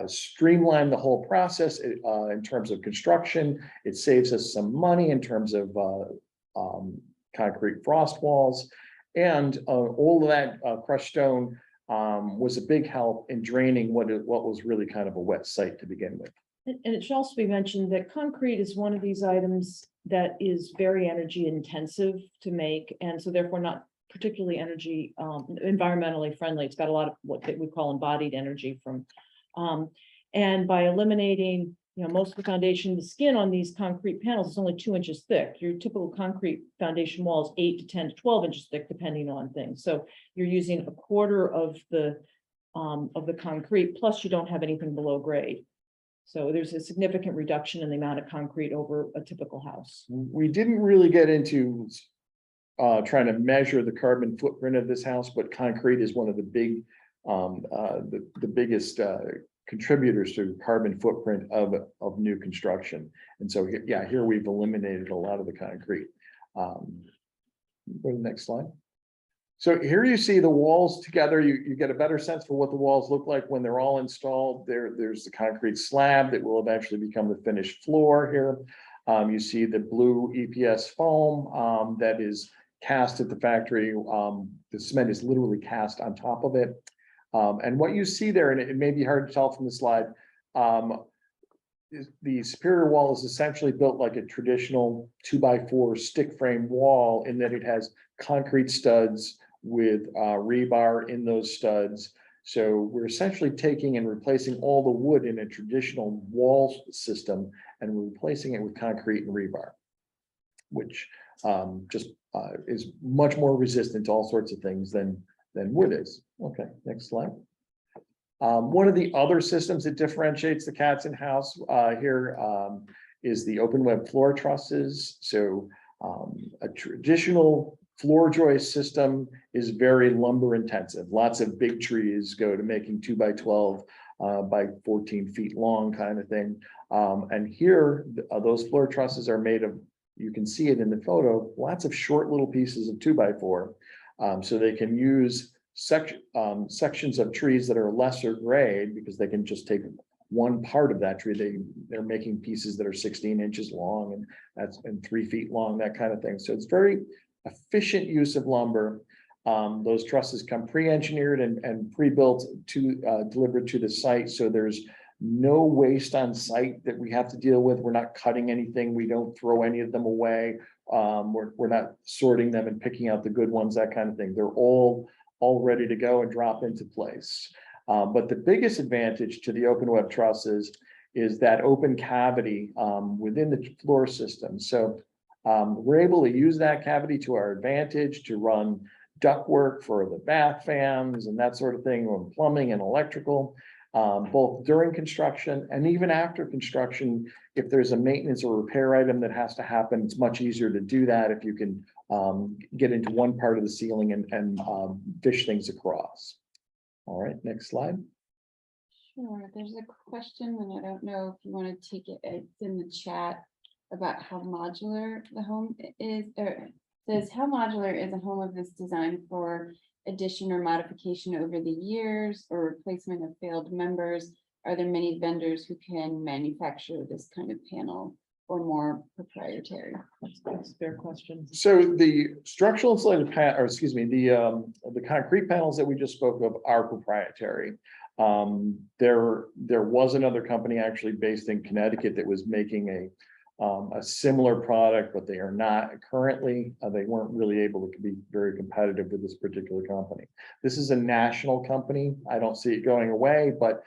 Speaker 3: streamline the whole process in terms of construction. It saves us some money in terms of concrete frost walls. And all of that crushed stone was a big help in draining what was really kind of a wet site to begin with.
Speaker 4: And it should also be mentioned that concrete is one of these items that is very energy intensive to make, and so therefore not particularly energy, environmentally friendly. It's got a lot of what we call embodied energy from, and by eliminating, most of the foundation, the skin on these concrete panels is only 2 inches thick. Your typical concrete foundation wall is 8 to 10 to 12 inches thick, depending on things. So you're using a quarter of the concrete, plus you don't have anything below grade. So there's a significant reduction in the amount of concrete over a typical house.
Speaker 3: We didn't really get into trying to measure the carbon footprint of this house, but concrete is one of the big, the biggest contributors to carbon footprint of new construction. And so, yeah, here we've eliminated a lot of the concrete. Go to the next slide. So here you see the walls together. You get a better sense for what the walls look like when they're all installed. There's the concrete slab that will eventually become the finished floor here. You see the blue EPS foam that is cast at the factory. The cement is literally cast on top of it. And what you see there, and it may be hard to tell from the slide, the superior wall is essentially built like a traditional 2x4 stick frame wall, in that it has concrete studs with rebar in those studs. So we're essentially taking and replacing all the wood in a traditional wall system, and we're replacing it with concrete and rebar, which just is much more resistant to all sorts of things than wood is. Okay, next slide. One of the other systems that differentiates the Katzen house here is the open web floor trusses. So a traditional floor joist system is very lumber intensive. Lots of big trees go to making 2x12 by 14 feet long kind of thing. And here, those floor trusses are made of, you can see it in the photo, lots of short little pieces of 2x4. So they can use sections of trees that are lesser grade, because they can just take one part of that tree. They're making pieces that are 16 inches long and 3 feet long, that kind of thing. So it's very efficient use of lumber. Those trusses come pre-engineered and pre-built to delivered to the site. So there's no waste on site that we have to deal with. We're not cutting anything. We don't throw any of them away. We're not sorting them and picking out the good ones, that kind of thing. They're all ready to go and drop into place. But the biggest advantage to the open web trusses is that open cavity within the floor system. So we're able to use that cavity to our advantage to run ductwork for the bath fans and that sort of thing, or plumbing and electrical, both during construction and even after construction. If there's a maintenance or repair item that has to happen, it's much easier to do that if you can get into one part of the ceiling and fish things across. All right, next slide.
Speaker 1: Sure, there's a question, and I don't know if you want to take it, it's in the chat, about how modular the home is, or says, how modular is a home of this design for addition or modification over the years, or replacement of failed members? Are there many vendors who can manufacture this kind of panel, or more proprietary?
Speaker 4: That's a fair question.
Speaker 3: So the structural insulated the concrete panels that we just spoke of are proprietary. There was another company actually based in Connecticut that was making a similar product, but they are not currently. They weren't really able to be very competitive with this particular company. This is a national company. I don't see it going away, but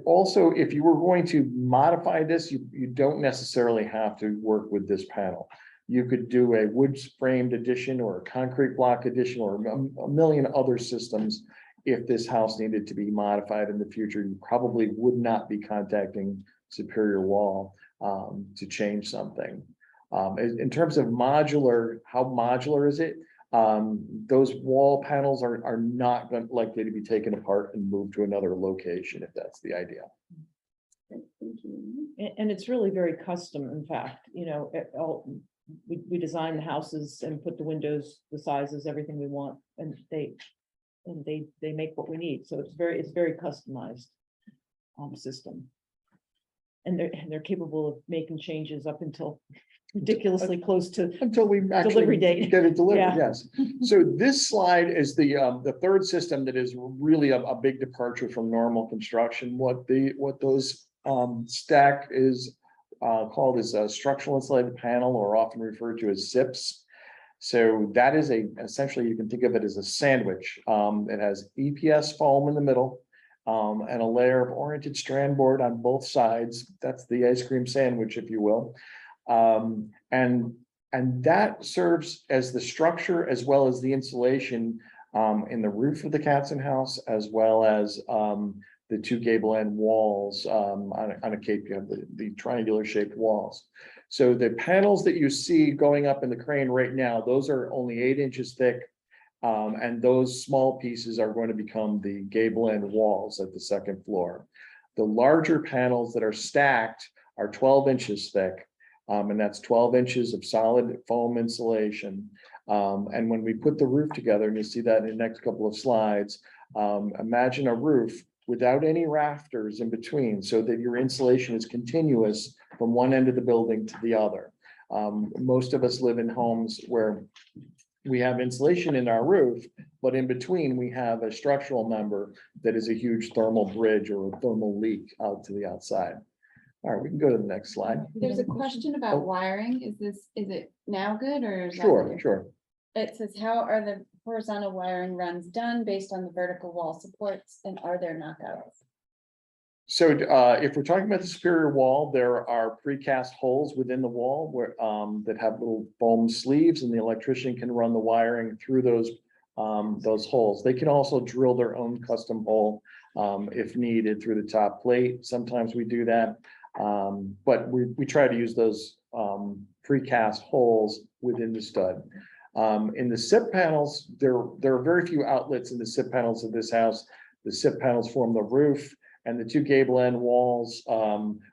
Speaker 3: also, if you were going to modify this, you don't necessarily have to work with this panel. You could do a wood framed addition or a concrete block addition, or a million other systems. If this house needed to be modified in the future, you probably would not be contacting Superior Wall to change something. In terms of modular, how modular is it? Those wall panels are not likely to be taken apart and moved to another location, if that's the idea.
Speaker 1: Thank you.
Speaker 4: And it's really very custom, in fact, we design the houses and put the windows, the sizes, everything we want, and they make what we need. So it's very customized system. And they're capable of making changes up until ridiculously close to
Speaker 3: Until we actually
Speaker 4: delivery date.
Speaker 3: get it delivered,
Speaker 4: Yeah.
Speaker 3: yes. So this slide is the third system that is really a big departure from normal construction. What those stack is called is a structural insulated panel, or often referred to as SIPs. So that is essentially, you can think of it as a sandwich. It has EPS foam in the middle, and a layer of oriented strand board on both sides. That's the ice cream sandwich, if you will. And that serves as the structure as well as the insulation in the roof of the Katzen house, as well as the two gable end walls on a cape. You have the triangular shaped walls. So the panels that you see going up in the crane right now, those are only 8 inches thick. And those small pieces are going to become the gable end walls at the second floor. The larger panels that are stacked are 12 inches thick. And that's 12 inches of solid foam insulation. And when we put the roof together, and you see that in the next couple of slides, imagine a roof without any rafters in between, so that your insulation is continuous from one end of the building to the other. Most of us live in homes where we have insulation in our roof, but in between we have a structural member that is a huge thermal bridge or a thermal leak out to the outside. All right, we can go to the next slide.
Speaker 1: There's a question about
Speaker 3: Oh.
Speaker 1: wiring. Is it now good or? is that
Speaker 3: Sure,
Speaker 1: good?
Speaker 3: sure.
Speaker 1: It says, how are the horizontal wiring runs done based on the vertical wall supports, and are there knockouts?
Speaker 3: So if we're talking about the superior wall, there are precast holes within the wall where that have little foam sleeves, and the electrician can run the wiring through those holes. They can also drill their own custom hole if needed through the top plate. Sometimes we do that. But we try to use those precast holes within the stud. In the SIP panels, there are very few outlets in the SIP panels of this house. The SIP panels form the roof and the two gable end walls.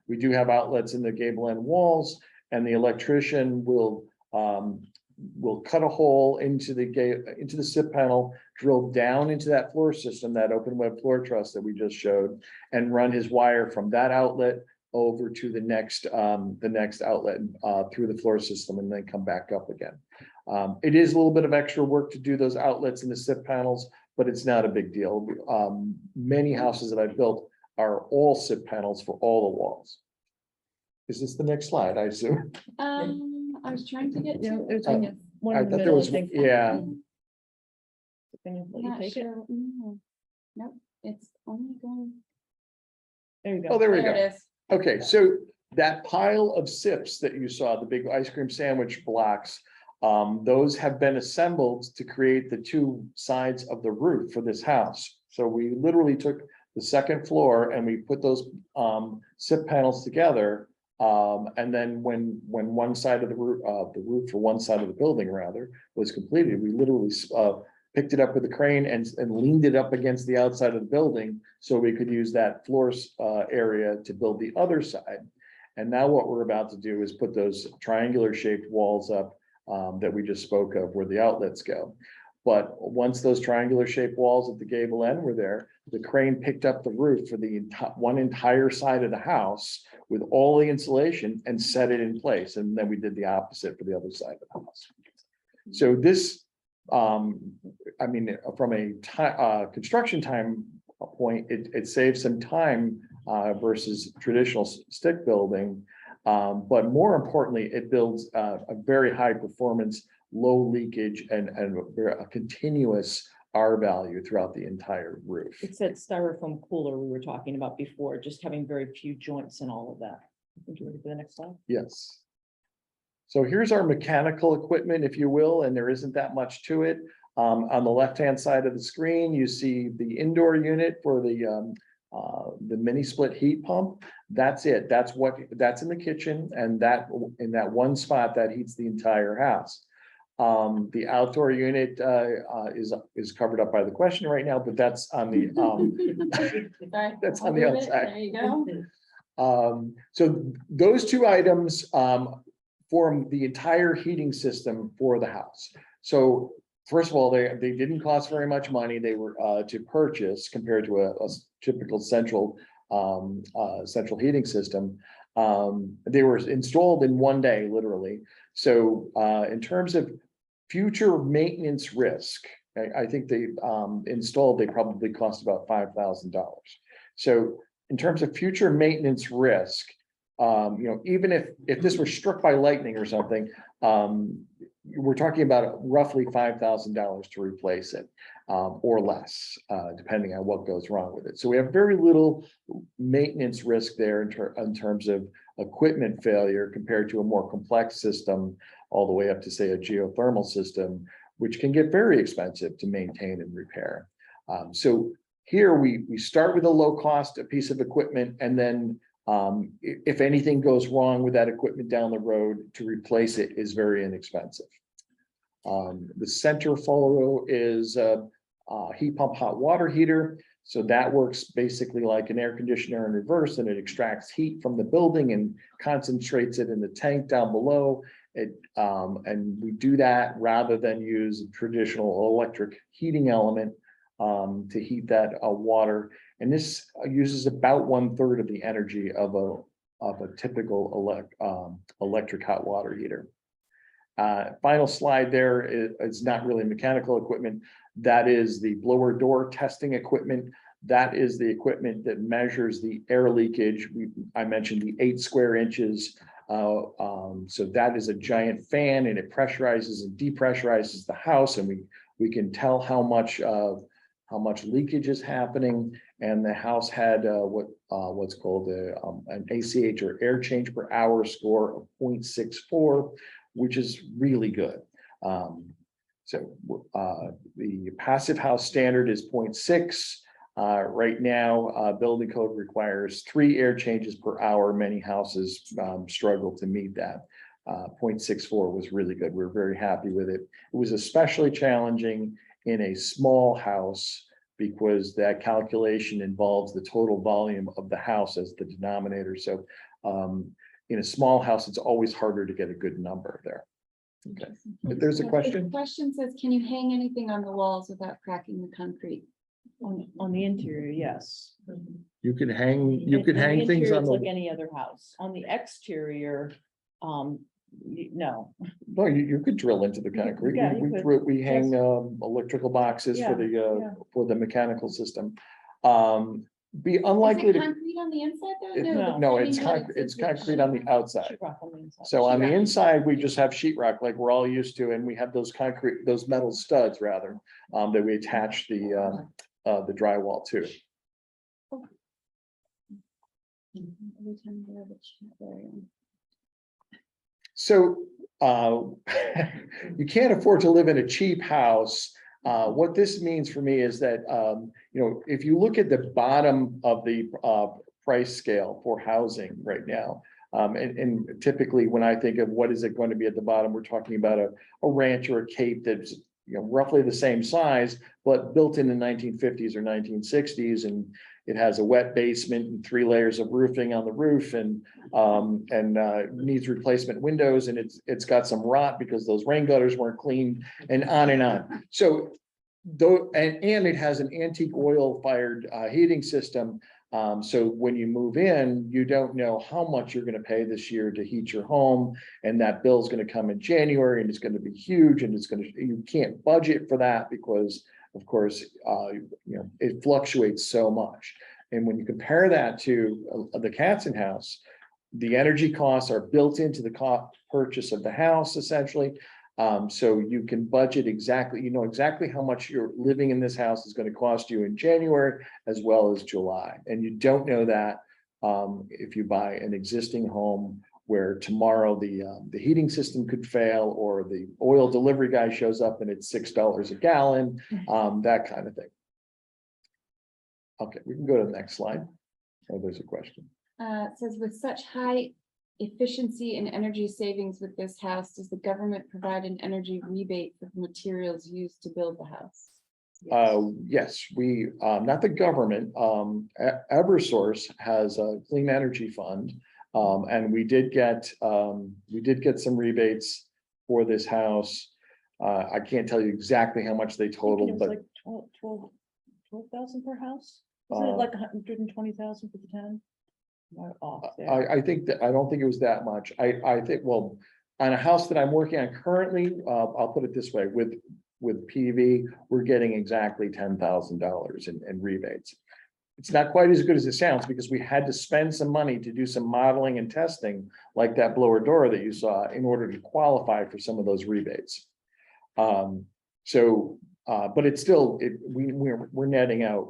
Speaker 3: We do have outlets in the gable end walls, and the electrician will cut a hole into the SIP panel, drill down into that floor system, that open web floor truss that we just showed, and run his wire from that outlet over to the next outlet through the floor system, and then come back up again. It is a little bit of extra work to do those outlets in the SIP panels, but it's not a big deal. Many houses that I've built are all SIP panels for all the walls. Is this the next slide, I assume?
Speaker 1: I was trying to get
Speaker 4: Yeah,
Speaker 1: to.
Speaker 4: there's
Speaker 1: I
Speaker 4: one-
Speaker 1: guess.
Speaker 4: One
Speaker 3: I
Speaker 4: in the
Speaker 3: thought there
Speaker 4: middle, I
Speaker 3: was,
Speaker 4: think.
Speaker 3: yeah,
Speaker 4: Can you let you
Speaker 1: Not
Speaker 4: take it?
Speaker 1: sure. No. Nope, it's only going.
Speaker 4: There you
Speaker 3: oh,
Speaker 4: go.
Speaker 3: there we
Speaker 1: There
Speaker 3: go.
Speaker 1: it is.
Speaker 3: Okay, so that pile of SIPs that you saw, the big ice cream sandwich blocks, those have been assembled to create the two sides of the roof for this house. So we literally took the second floor and we put those SIP panels together. And then when one side of the roof for one side of the building rather was completed, we literally picked it up with a crane and leaned it up against the outside of the building so we could use that floor area to build the other side. And now what we're about to do is put those triangular shaped walls up that we just spoke of where the outlets go. But once those triangular shaped walls at the gable end were there, the crane picked up the roof for the one entire side of the house with all the insulation and set it in place. And then we did the opposite for the other side of the house. So this, I mean, from a construction time point, it saves some time versus traditional stick building. But more importantly, it builds a very high performance, low leakage and a continuous R value throughout the entire roof.
Speaker 4: It's that styrofoam cooler we were talking about before, just having very few joints and all of that. I think you're ready for the next slide.
Speaker 3: Yes. So here's our mechanical equipment, if you will, and there isn't that much to it. On the left-hand side of the screen, you see the indoor unit for the mini split heat pump. That's it. That's in the kitchen, and that in that one spot that heats the entire house. The outdoor unit is covered up by the question right now, but that's on the that's on the outside.
Speaker 1: There you go.
Speaker 3: So those two items for the entire heating system for the house. So first of all, they didn't cost very much money. They were to purchase compared to a typical central heating system. They were installed in one day, literally. So in terms of future maintenance risk, I think they installed, they probably cost about $5,000. So in terms of future maintenance risk, even if this were struck by lightning or something, we're talking about roughly $5,000 to replace it, or less, depending on what goes wrong with it. So we have very little maintenance risk there in terms of equipment failure compared to a more complex system, all the way up to, say, a geothermal system, which can get very expensive to maintain and repair. So here we start with a low cost, a piece of equipment, and then if anything goes wrong with that equipment down the road, to replace it is very inexpensive. The center photo is a heat pump hot water heater. So that works basically like an air conditioner in reverse, and it extracts heat from the building and concentrates it in the tank down below. And we do that rather than use a traditional electric heating element to heat that water. And this uses about 1/3 of the energy of a typical electric hot water heater. Final slide there is not really mechanical equipment. That is the blower door testing equipment. That is the equipment that measures the air leakage. I mentioned the 8 square inches. So that is a giant fan, and it pressurizes and depressurizes the house, and we can tell how much leakage is happening. And the house had what's called an ACH, or air change per hour, score of 0.64, which is really good. So the passive house standard is 0.6. Right now, building code requires 3 air changes per hour. Many houses struggle to meet that. 0.64 was really good. We're very happy with it. It was especially challenging in a small house, because that calculation involves the total volume of the house as the denominator. So in a small house, it's always harder to get a good number there. Okay, if there's a question.
Speaker 1: The question says, can you hang anything on the walls without cracking the concrete?
Speaker 4: On the interior, yes.
Speaker 3: You can hang,
Speaker 4: On the
Speaker 3: things
Speaker 4: interior,
Speaker 3: on
Speaker 4: it's like
Speaker 3: the,
Speaker 4: any other house. On the exterior, no.
Speaker 3: no, you could drill into the concrete.
Speaker 4: Yeah, you could.
Speaker 3: We hang electrical boxes
Speaker 4: Yeah,
Speaker 3: for the mechanical system. Be
Speaker 1: Is
Speaker 3: unlikely
Speaker 1: it
Speaker 3: to,
Speaker 1: concrete on the inside though?
Speaker 4: No.
Speaker 3: no,
Speaker 1: I
Speaker 3: it's
Speaker 1: mean, what,
Speaker 3: concrete, it's
Speaker 1: is it
Speaker 3: concrete on the outside.
Speaker 4: Sheetrock on the inside.
Speaker 3: So on the
Speaker 1: Sheetrock.
Speaker 3: inside, we just have sheetrock like we're all used to, and we have those metal studs rather, that we attach the drywall to.
Speaker 1: Every time I go to the chat area.
Speaker 3: So you can't afford to live in a cheap house. What this means for me is that, if you look at the bottom of the price scale for housing right now, and typically when I think of what is it going to be at the bottom, we're talking about a ranch or a cape that's roughly the same size, but built in the 1950s or 1960s, and it has a wet basement and 3 layers of roofing on the roof, and needs replacement windows, and it's got some rot because those rain gutters weren't cleaned, and on and on. So though, and it has an antique oil fired heating system. So when you move in, you don't know how much you're going to pay this year to heat your home, and that bill is going to come in January, and it's going to be huge, and you can't budget for that because, of course, it fluctuates so much. And when you compare that to the Katzen house, the energy costs are built into the purchase of the house, essentially. So you can budget exactly, exactly how much you're living in this house is going to cost you in January as well as July. And you don't know that if you buy an existing home where tomorrow the heating system could fail, or the oil delivery guy shows up and it's $6 a gallon, that kind of thing. Okay, we can go to the next slide. Oh, there's a question.
Speaker 1: It says, with such high efficiency and energy savings with this house, does the government provide an energy rebate for the materials used to build the house?
Speaker 3: Yes, we, not the government, Eversource has a clean energy fund. And we did get some rebates for this house. I can't tell you exactly how much they
Speaker 4: It
Speaker 3: totaled,
Speaker 4: was
Speaker 3: but
Speaker 4: like 12,000 per house? Isn't it like 120,000 for the 10? Am I off there?
Speaker 3: I think that, I don't think it was that much. I think, well, on a house that I'm working on currently, I'll put it this way, with PV, we're getting exactly $10,000 in rebates. It's not quite as good as it sounds because we had to spend some money to do some modeling and testing, like that blower door that you saw, in order to qualify for some of those rebates. But it's still, we're netting out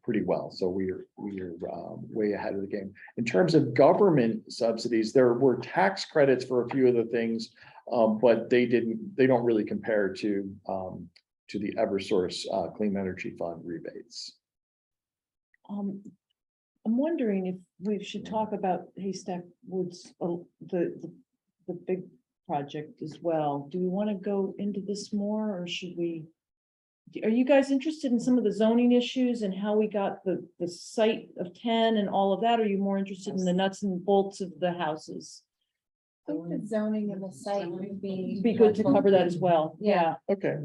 Speaker 3: pretty well, so we're way ahead of the game. In terms of government subsidies, there were tax credits for a few of the things, but they don't really compare to the Eversource Clean Energy Fund rebates.
Speaker 4: I'm wondering if we should talk about Haystack Woods, the big project as well. Do we want to go into this more, or should we? Are you guys interested in some of the zoning issues and how we got the site of 10 and all of that? Or are you more interested in the nuts and bolts of the houses?
Speaker 1: I think the zoning of the site would be.
Speaker 4: Be good to cover that as well. Yeah.
Speaker 3: Okay,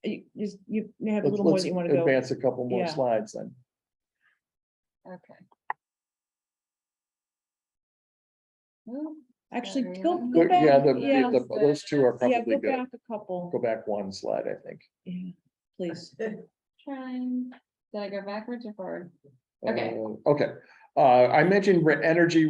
Speaker 4: You may have a little more
Speaker 3: let's
Speaker 4: that you want to go.
Speaker 3: advance a couple more
Speaker 4: Yeah.
Speaker 3: slides then.
Speaker 1: Okay. Well,
Speaker 4: Actually,
Speaker 1: sorry,
Speaker 4: go
Speaker 1: let me-
Speaker 3: Good,
Speaker 4: back.
Speaker 3: yeah,
Speaker 4: Yeah.
Speaker 3: those two are
Speaker 4: Yeah,
Speaker 3: probably
Speaker 4: go
Speaker 3: good.
Speaker 4: back a couple.
Speaker 3: Go back one slide, I think.
Speaker 4: Yeah, please.
Speaker 1: Trying, did I go backwards or forward? Okay.
Speaker 3: Okay, I mentioned energy,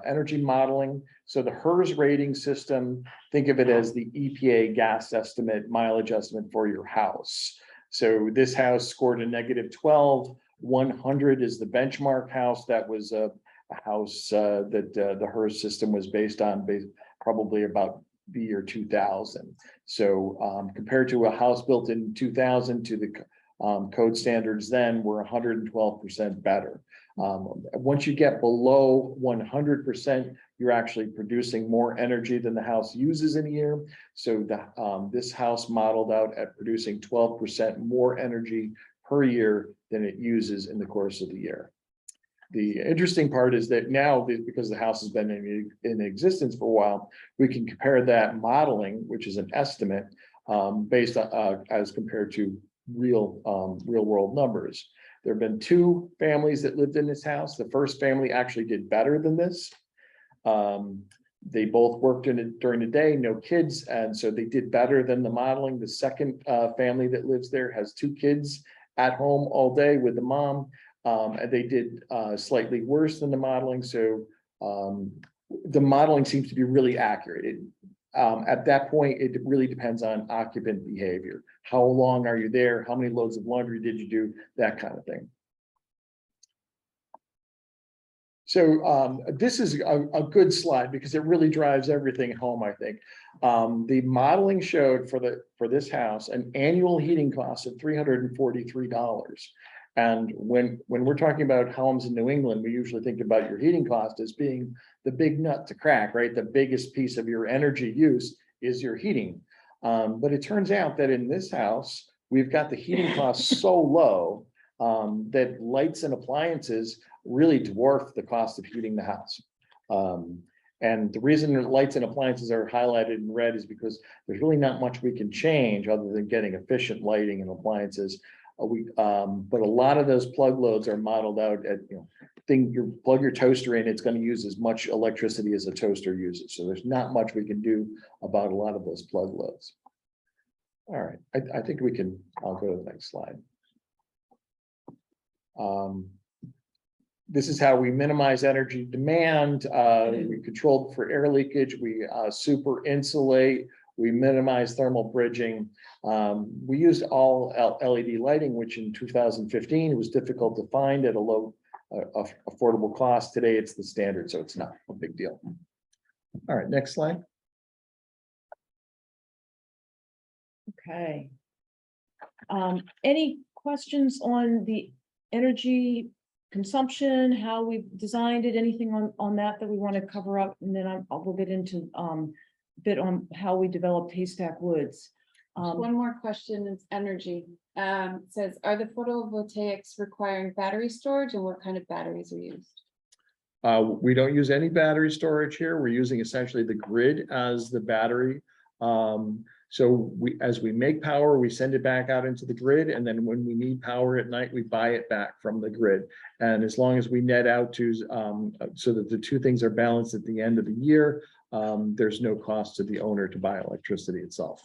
Speaker 3: energy modeling. So the HERS rating system, think of it as the EPA gas estimate, mileage estimate for your house. So this house scored a -12, 100 is the benchmark house. That was a house that the HERS system was based on, probably about the year 2000. So compared to a house built in 2000 to the code standards, then we're 112% better. Once you get below 100%, you're actually producing more energy than the house uses in a year. So this house modeled out at producing 12% more energy per year than it uses in the course of the year. The interesting part is that now, because the house has been in existence for a while, we can compare that modeling, which is an estimate, based on as compared to real world numbers. There have been 2 families that lived in this house. The first family actually did better than this. They both worked in it during the day, no kids, and so they did better than the modeling. The second family that lives there has 2 kids at home all day with the mom. And they did slightly worse than the modeling. So the modeling seems to be really accurate. At that point, it really depends on occupant behavior. How long are you there? How many loads of laundry did you do? That kind of thing. So this is a good slide because it really drives everything home, I think. The modeling showed for this house an annual heating cost of $343. And when we're talking about homes in New England, we usually think about your heating cost as being the big nut to crack, right? The biggest piece of your energy use is your heating. But it turns out that in this house, we've got the heating costs so low that lights and appliances really dwarf the cost of heating the house. And the reason that lights and appliances are highlighted in red is because there's really not much we can change other than getting efficient lighting and appliances. But a lot of those plug loads are modeled out at, you plug your toaster in, it's going to use as much electricity as a toaster uses. So there's not much we can do about a lot of those plug loads. All right, I think I'll go to the next slide. This is how we minimize energy demand. We controlled for air leakage. We super insulate. We minimize thermal bridging. We used all LED lighting, which in 2015 was difficult to find at a low affordable cost. Today it's the standard, so it's not a big deal. All right, next slide.
Speaker 4: Okay. Any questions on the energy consumption, how we designed it, anything on that we want to cover up? And then we'll get into bit on how we developed Haystack Woods.
Speaker 1: One more question is energy. It says, are the photovoltaics requiring battery storage, and what kind of batteries are used?
Speaker 3: We don't use any battery storage here. We're using essentially the grid as the battery. So as we make power, we send it back out into the grid, and then when we need power at night, we buy it back from the grid. And as long as we net out to, so that the two things are balanced at the end of the year, there's no cost to the owner to buy electricity itself.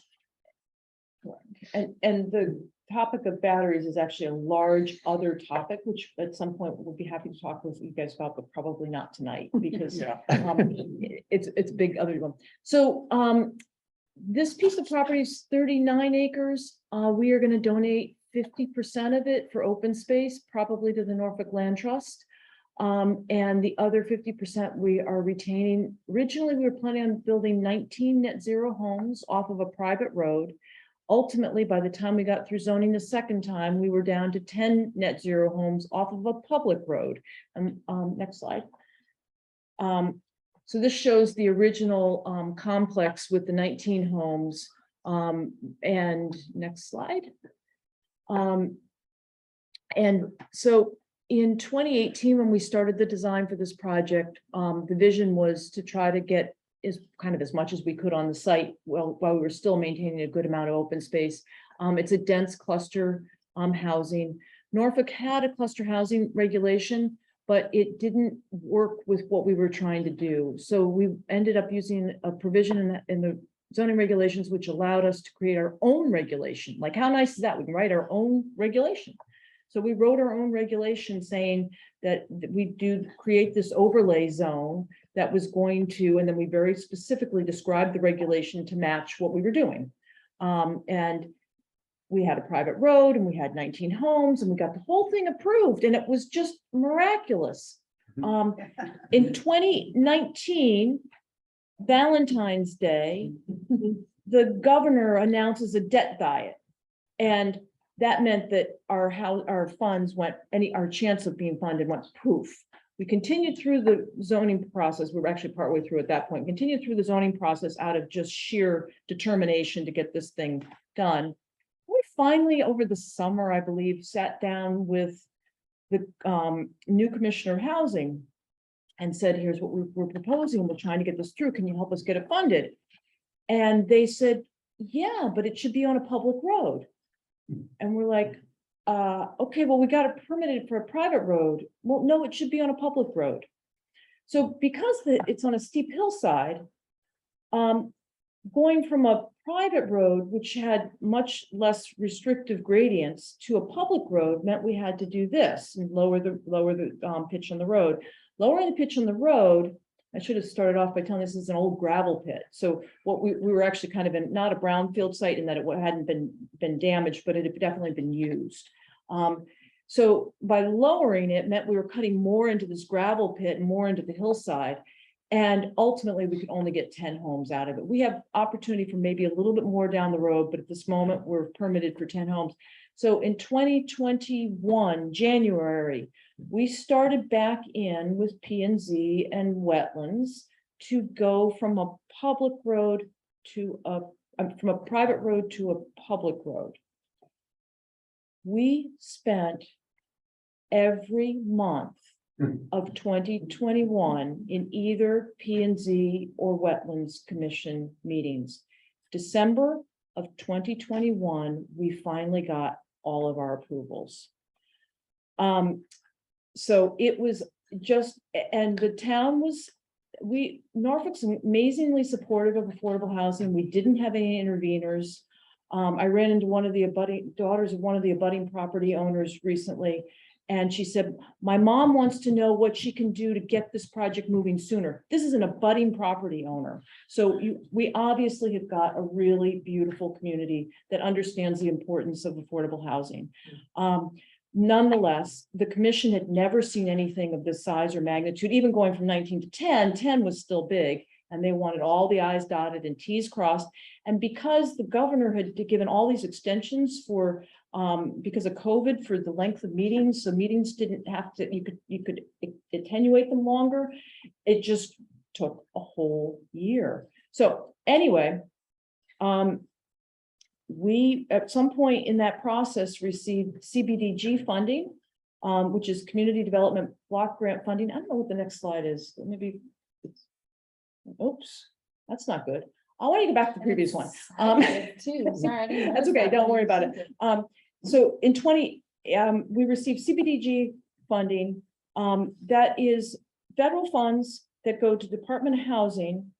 Speaker 4: And the topic of batteries is actually a large other topic, which at some point we'll be happy to talk with you guys about, but probably not tonight, because it's a big other one. So this piece of property is 39 acres. We are going to donate 50% of it for open space, probably to the Norfolk Land Trust. And the other 50% we are retaining. Originally, we were planning on building 19 net zero homes off of a private road. Ultimately, by the time we got through zoning the second time, we were down to 10 net zero homes off of a public road. Next slide. So this shows the original complex with the 19 homes. And next slide. And so in 2018, when we started the design for this project, the vision was to try to get as much as we could on the site while we were still maintaining a good amount of open space. It's a dense cluster housing. Norfolk had a cluster housing regulation, but it didn't work with what we were trying to do. So we ended up using a provision in the zoning regulations, which allowed us to create our own regulation. Like, how nice is that? We can write our own regulation. So we wrote our own regulation saying that we do create this overlay zone that was going to, and then we very specifically described the regulation to match what we were doing. And we had a private road and we had 19 homes and we got the whole thing approved, and it was just miraculous. In 2019, Valentine's Day, the governor announces a debt diet, and that meant that our funds went, our chance of being funded went poof. We continued through the zoning process. We were actually partway through at that point, continued through the zoning process out of just sheer determination to get this thing done. We finally, over the summer, I believe, sat down with the new commissioner of housing and said, here's what we're proposing. We're trying to get this through. Can you help us get it funded? And they said, yeah, but it should be on a public road. And we're like, okay, well, we got it permitted for a private road. Well, no, it should be on a public road. So because it's on a steep hillside, going from a private road, which had much less restrictive gradients, to a public road meant we had to do this and lower the pitch on the road. Lowering the pitch on the road, I should have started off by telling this is an old gravel pit. So what we were actually kind of in, not a brownfield site in that it hadn't been damaged, but it had definitely been used. So by lowering it meant we were cutting more into this gravel pit and more into the hillside. And ultimately we could only get 10 homes out of it. We have opportunity for maybe a little bit more down the road, but at this moment we're permitted for 10 homes. So in 2021, January, we started back in with P&Z and wetlands to go from a public road to from a private road to a public road. We spent every month of 2021 in either P&Z or Wetlands Commission meetings. December of 2021, we finally got all of our approvals. So it was just, and the town was, Norfolk's amazingly supportive of affordable housing. We didn't have any interveners. I ran into one of the daughters of one of the abutting property owners recently, and she said, my mom wants to know what she can do to get this project moving sooner. This is an abutting property owner. So we obviously have got a really beautiful community that understands the importance of affordable housing. Nonetheless, the commission had never seen anything of this size or magnitude, even going from 19 to 10, 10 was still big, and they wanted all the I's dotted and T's crossed. And because the governor had given all these extensions for, because of COVID, for the length of meetings, so meetings didn't have to, you could attenuate them longer. It just took a whole year. So anyway, we, at some point in that process, received CBDG funding which is Community Development Block Grant Funding. I don't know what the next slide is. Maybe. Oops, that's not good. I want to go back to the previous one.
Speaker 1: Too, sorry. I didn't
Speaker 4: That's
Speaker 1: notice
Speaker 4: okay,
Speaker 1: that.
Speaker 4: don't worry about it. So in we received CBDG funding. That is federal funds that go to Department of Housing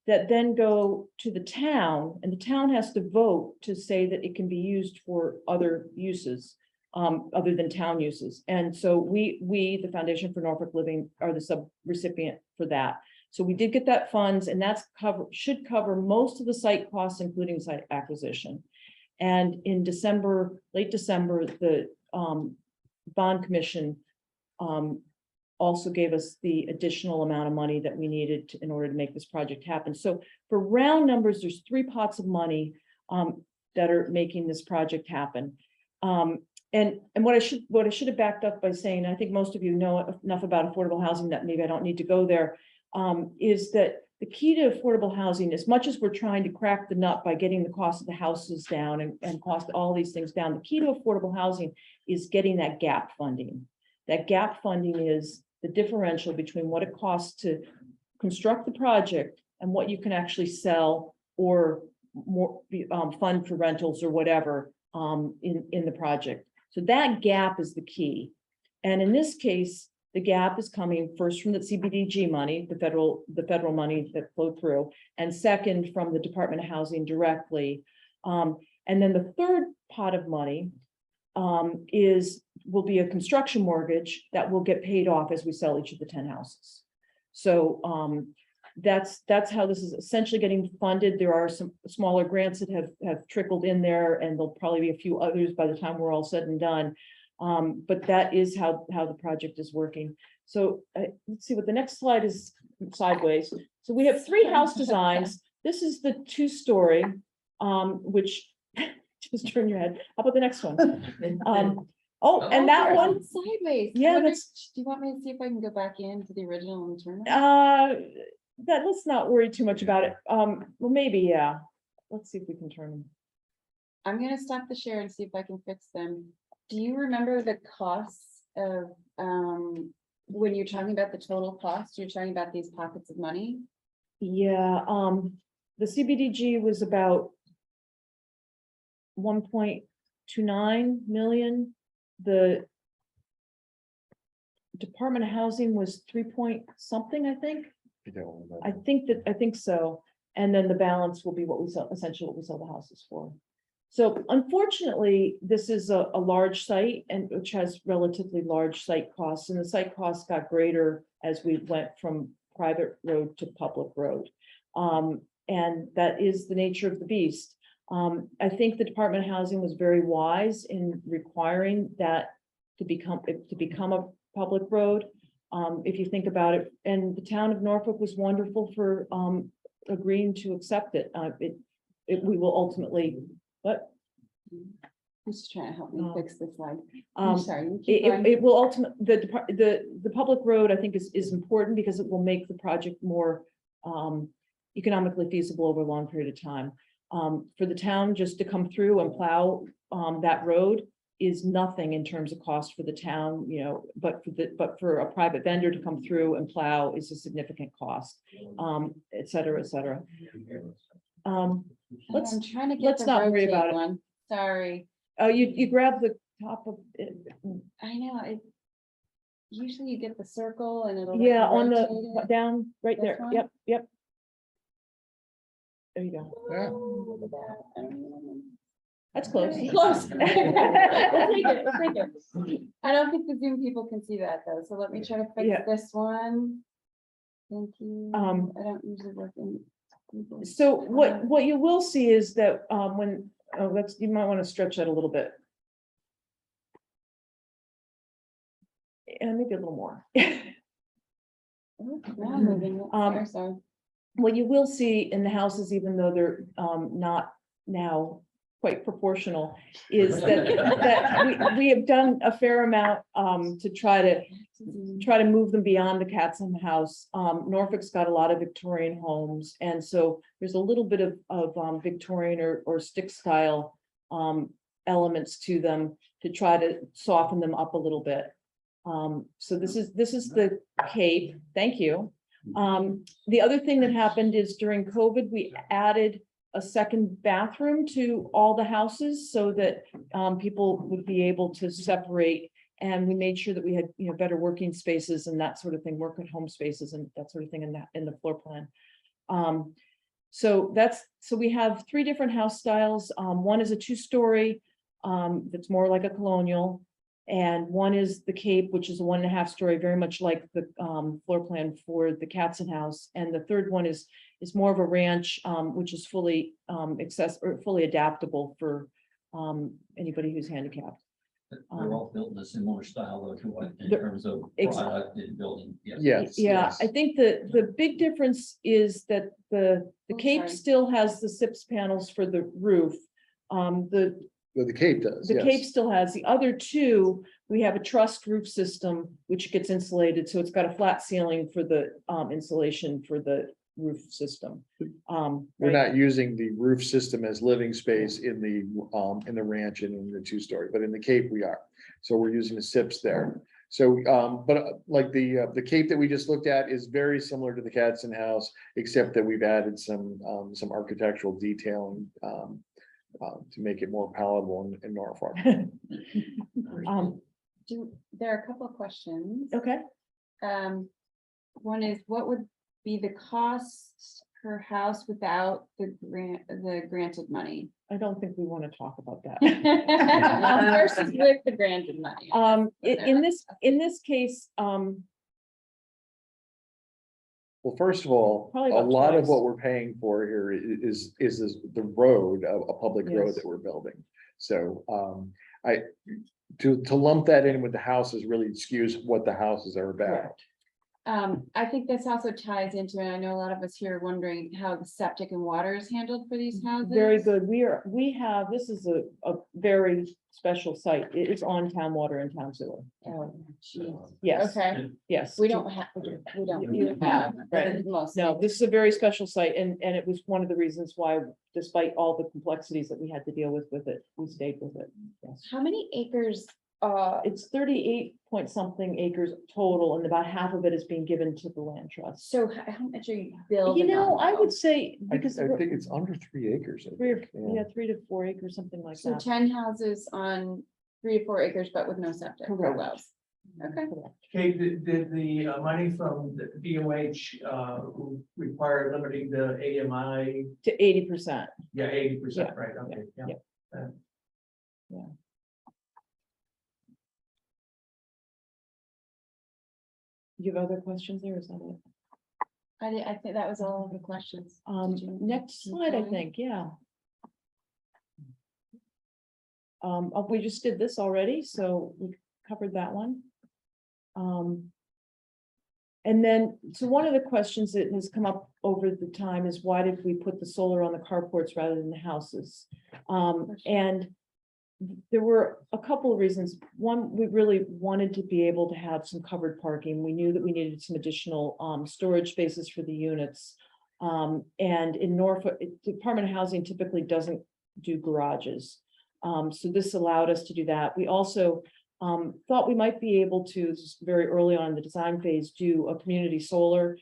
Speaker 4: that then go to the town, and the town has to vote to say that it can be used for other uses, other than town uses. And so we, the Foundation for Norfolk Living, are the sub-recipient for that. So we did get that funds, and that's should cover most of the site costs, including site acquisition. And in December, late December, the bond commission also gave us the additional amount of money that we needed in order to make this project happen. So for round numbers, there's 3 pots of money that are making this project happen. And what I should have backed up by saying, I think most of you know enough about affordable housing that maybe I don't need to go there, is that the key to affordable housing, as much as we're trying to crack the nut by getting the cost of the houses down and cost all these things down, the key to affordable housing is getting that gap funding. That gap funding is the differential between what it costs to construct the project and what you can actually sell or more fund for rentals or whatever in the project. So that gap is the key. And in this case, the gap is coming first from the CBDG money, the federal money that flowed through, and second from the Department of Housing directly. And then the third pot of money will be a construction mortgage that will get paid off as we sell each of the 10 houses. So that's how this is essentially getting funded. There are some smaller grants that have trickled in there, and there'll probably be a few others by the time we're all said and done. But that is how the project is working. So let's see what the next slide is sideways. So we have 3 house designs. This is the 2-story, which just turn your head. How about the next one? And that one
Speaker 1: Sideways.
Speaker 4: Yeah,
Speaker 1: Do you want me to see if I can go back into the original and turn it?
Speaker 4: that let's not worry too much about it. Well, maybe, yeah. Let's see if we can turn them.
Speaker 1: I'm gonna stop the share and see if I can fix them. Do you remember the costs of, when you're talking about the total cost, you're talking about these pockets of money?
Speaker 4: Yeah, the CBDG was about 1.29 million. The Department of Housing was 3 point something, I think. I think so. And then the balance will be what we sell, essentially what we sell the houses for. So unfortunately, this is a large site, and which has relatively large site costs, and the site costs got greater as we went from private road to public road. And that is the nature of the beast. I think the Department of Housing was very wise in requiring that to become a public road. If you think about it, and the town of Norfolk was wonderful for agreeing to accept it. We will ultimately, but
Speaker 1: Who's trying to help me fix this slide? I'm sorry. you keep
Speaker 4: it
Speaker 1: going.
Speaker 4: will ultimately, the public road, I think, is important because it will make the project more economically feasible over a long period of time. For the town just to come through and plow that road is nothing in terms of cost for the town, you know, but for a private vendor to come through and plow is a significant cost, et cetera, et cetera. Let's
Speaker 1: I'm trying to get
Speaker 4: let's
Speaker 1: the
Speaker 4: not worry
Speaker 1: rotate
Speaker 4: about it.
Speaker 1: one. Sorry.
Speaker 4: Oh, you grab the top of it.
Speaker 1: I know. Usually you get the circle and it'll.
Speaker 4: Yeah, on
Speaker 1: rotate
Speaker 4: the
Speaker 1: it.
Speaker 4: down right
Speaker 1: This
Speaker 4: there.
Speaker 1: one?
Speaker 4: Yep. There you go.
Speaker 1: Oh, look at that. I don't know.
Speaker 4: That's close.
Speaker 1: Close. We'll take it, we'll take it. I don't think the Zoom people can see that though, so let me try to fix
Speaker 4: Yeah.
Speaker 1: this one. Thank you. I don't usually work in. Google.
Speaker 4: So what you will see is that when you might want to stretch that a little bit. And maybe a little more.
Speaker 1: Oh, now I'm moving it. Sorry.
Speaker 4: What you will see in the houses, even though they're not now quite proportional, is that we have done a fair amount to try to move them beyond the cats in the house. Norfolk's got a lot of Victorian homes, and so there's a little bit of Victorian or stick style elements to them. to try to soften them up a little bit. So this is the cape. Thank you. The other thing that happened is during COVID, we added a second bathroom to all the houses so that people would be able to separate. And we made sure that we had, better working spaces and that sort of thing, work at home spaces and that sort of thing in the floor plan. So we have 3 different house styles. One is a 2-story that's more like a colonial. And one is the Cape, which is a 1.5 story, very much like the floor plan for the Katzen house. And the third one is more of a ranch, which is fully fully adaptable for anybody who's handicapped.
Speaker 11: They're all built in a similar style though to what in
Speaker 4: the-
Speaker 11: terms of
Speaker 4: ex-
Speaker 11: product and building.
Speaker 3: Yes.
Speaker 4: Yeah,
Speaker 3: yes.
Speaker 4: I think the big difference is that the
Speaker 1: Oh,
Speaker 4: Cape
Speaker 1: sorry.
Speaker 4: still has the SIPS panels for the roof.
Speaker 3: Well, the Cape does,
Speaker 4: The
Speaker 3: yes.
Speaker 4: Cape still has. The other 2, we have a trussed roof system, which gets insulated, so it's got a flat ceiling for the insulation for the roof system.
Speaker 3: We're
Speaker 4: Right.
Speaker 3: not using the roof system as living space in the ranch and in the 2-story, but in the Cape we are. So we're using the SIPs there. So, like the Cape that we just looked at is very similar to the Katzen house, except that we've added some architectural detailing to make it more palatable in Norfolk.
Speaker 1: There are a couple of questions.
Speaker 4: Okay,
Speaker 1: One is, what would be the cost per house without the granted money?
Speaker 4: I don't think we want to talk about that.
Speaker 1: Versus with the granted money.
Speaker 4: In this case,
Speaker 3: Well, first of all,
Speaker 4: Probably
Speaker 3: a
Speaker 4: about
Speaker 3: lot of
Speaker 4: twice.
Speaker 3: what we're paying for here is the road, a public road
Speaker 4: Yes.
Speaker 3: that we're building. So, to lump that in with the houses really skews what the houses are about.
Speaker 4: Correct.
Speaker 1: I think this also ties into, and I know a lot of us here are wondering how the septic and water is handled for these houses.
Speaker 4: Very good. This is a very special site. It is on town water and town sewer.
Speaker 1: Oh, geez.
Speaker 4: Yes,
Speaker 1: Okay,
Speaker 4: yes.
Speaker 1: we don't have, you have,
Speaker 4: Right.
Speaker 1: most.
Speaker 4: No, this is a very special site and it was one of the reasons why, despite all the complexities that we had to deal with it, we stayed with it. Yes.
Speaker 1: How many acres?
Speaker 4: It's 38 point something acres total and about half of it is being given to the land trust.
Speaker 1: So how much are you building?
Speaker 4: I
Speaker 1: on,
Speaker 4: would say
Speaker 3: I
Speaker 4: because
Speaker 3: think it's under 3 acres. I
Speaker 4: 3
Speaker 3: think,
Speaker 4: 3 to 4 acres, something like
Speaker 1: So
Speaker 4: that.
Speaker 1: 10 houses on 3 to 4 acres, but with no septic or
Speaker 4: Correct.
Speaker 1: wells. Okay.
Speaker 13: Okay, did the money from the DOH require limiting the AMI?
Speaker 4: To 80%.
Speaker 13: Yeah, 80%,
Speaker 4: Yeah,
Speaker 13: right, okay, yeah.
Speaker 4: You have other questions there? Is that it?
Speaker 1: I think that was all of the questions. Did you-
Speaker 4: Next slide, I
Speaker 1: okay.
Speaker 4: think, yeah. We just did this already, so we covered that one. And then, so one of the questions that has come up over the time is why did we put the solar on the carports rather than the houses? And there were a couple of reasons. One, we really wanted to be able to have some covered parking. We knew that we needed some additional storage spaces for the units. And in Norfolk, Department of Housing typically doesn't do garages. So this allowed us to do that. We also thought we might be able to, just very early on in the design phase, do a community solar,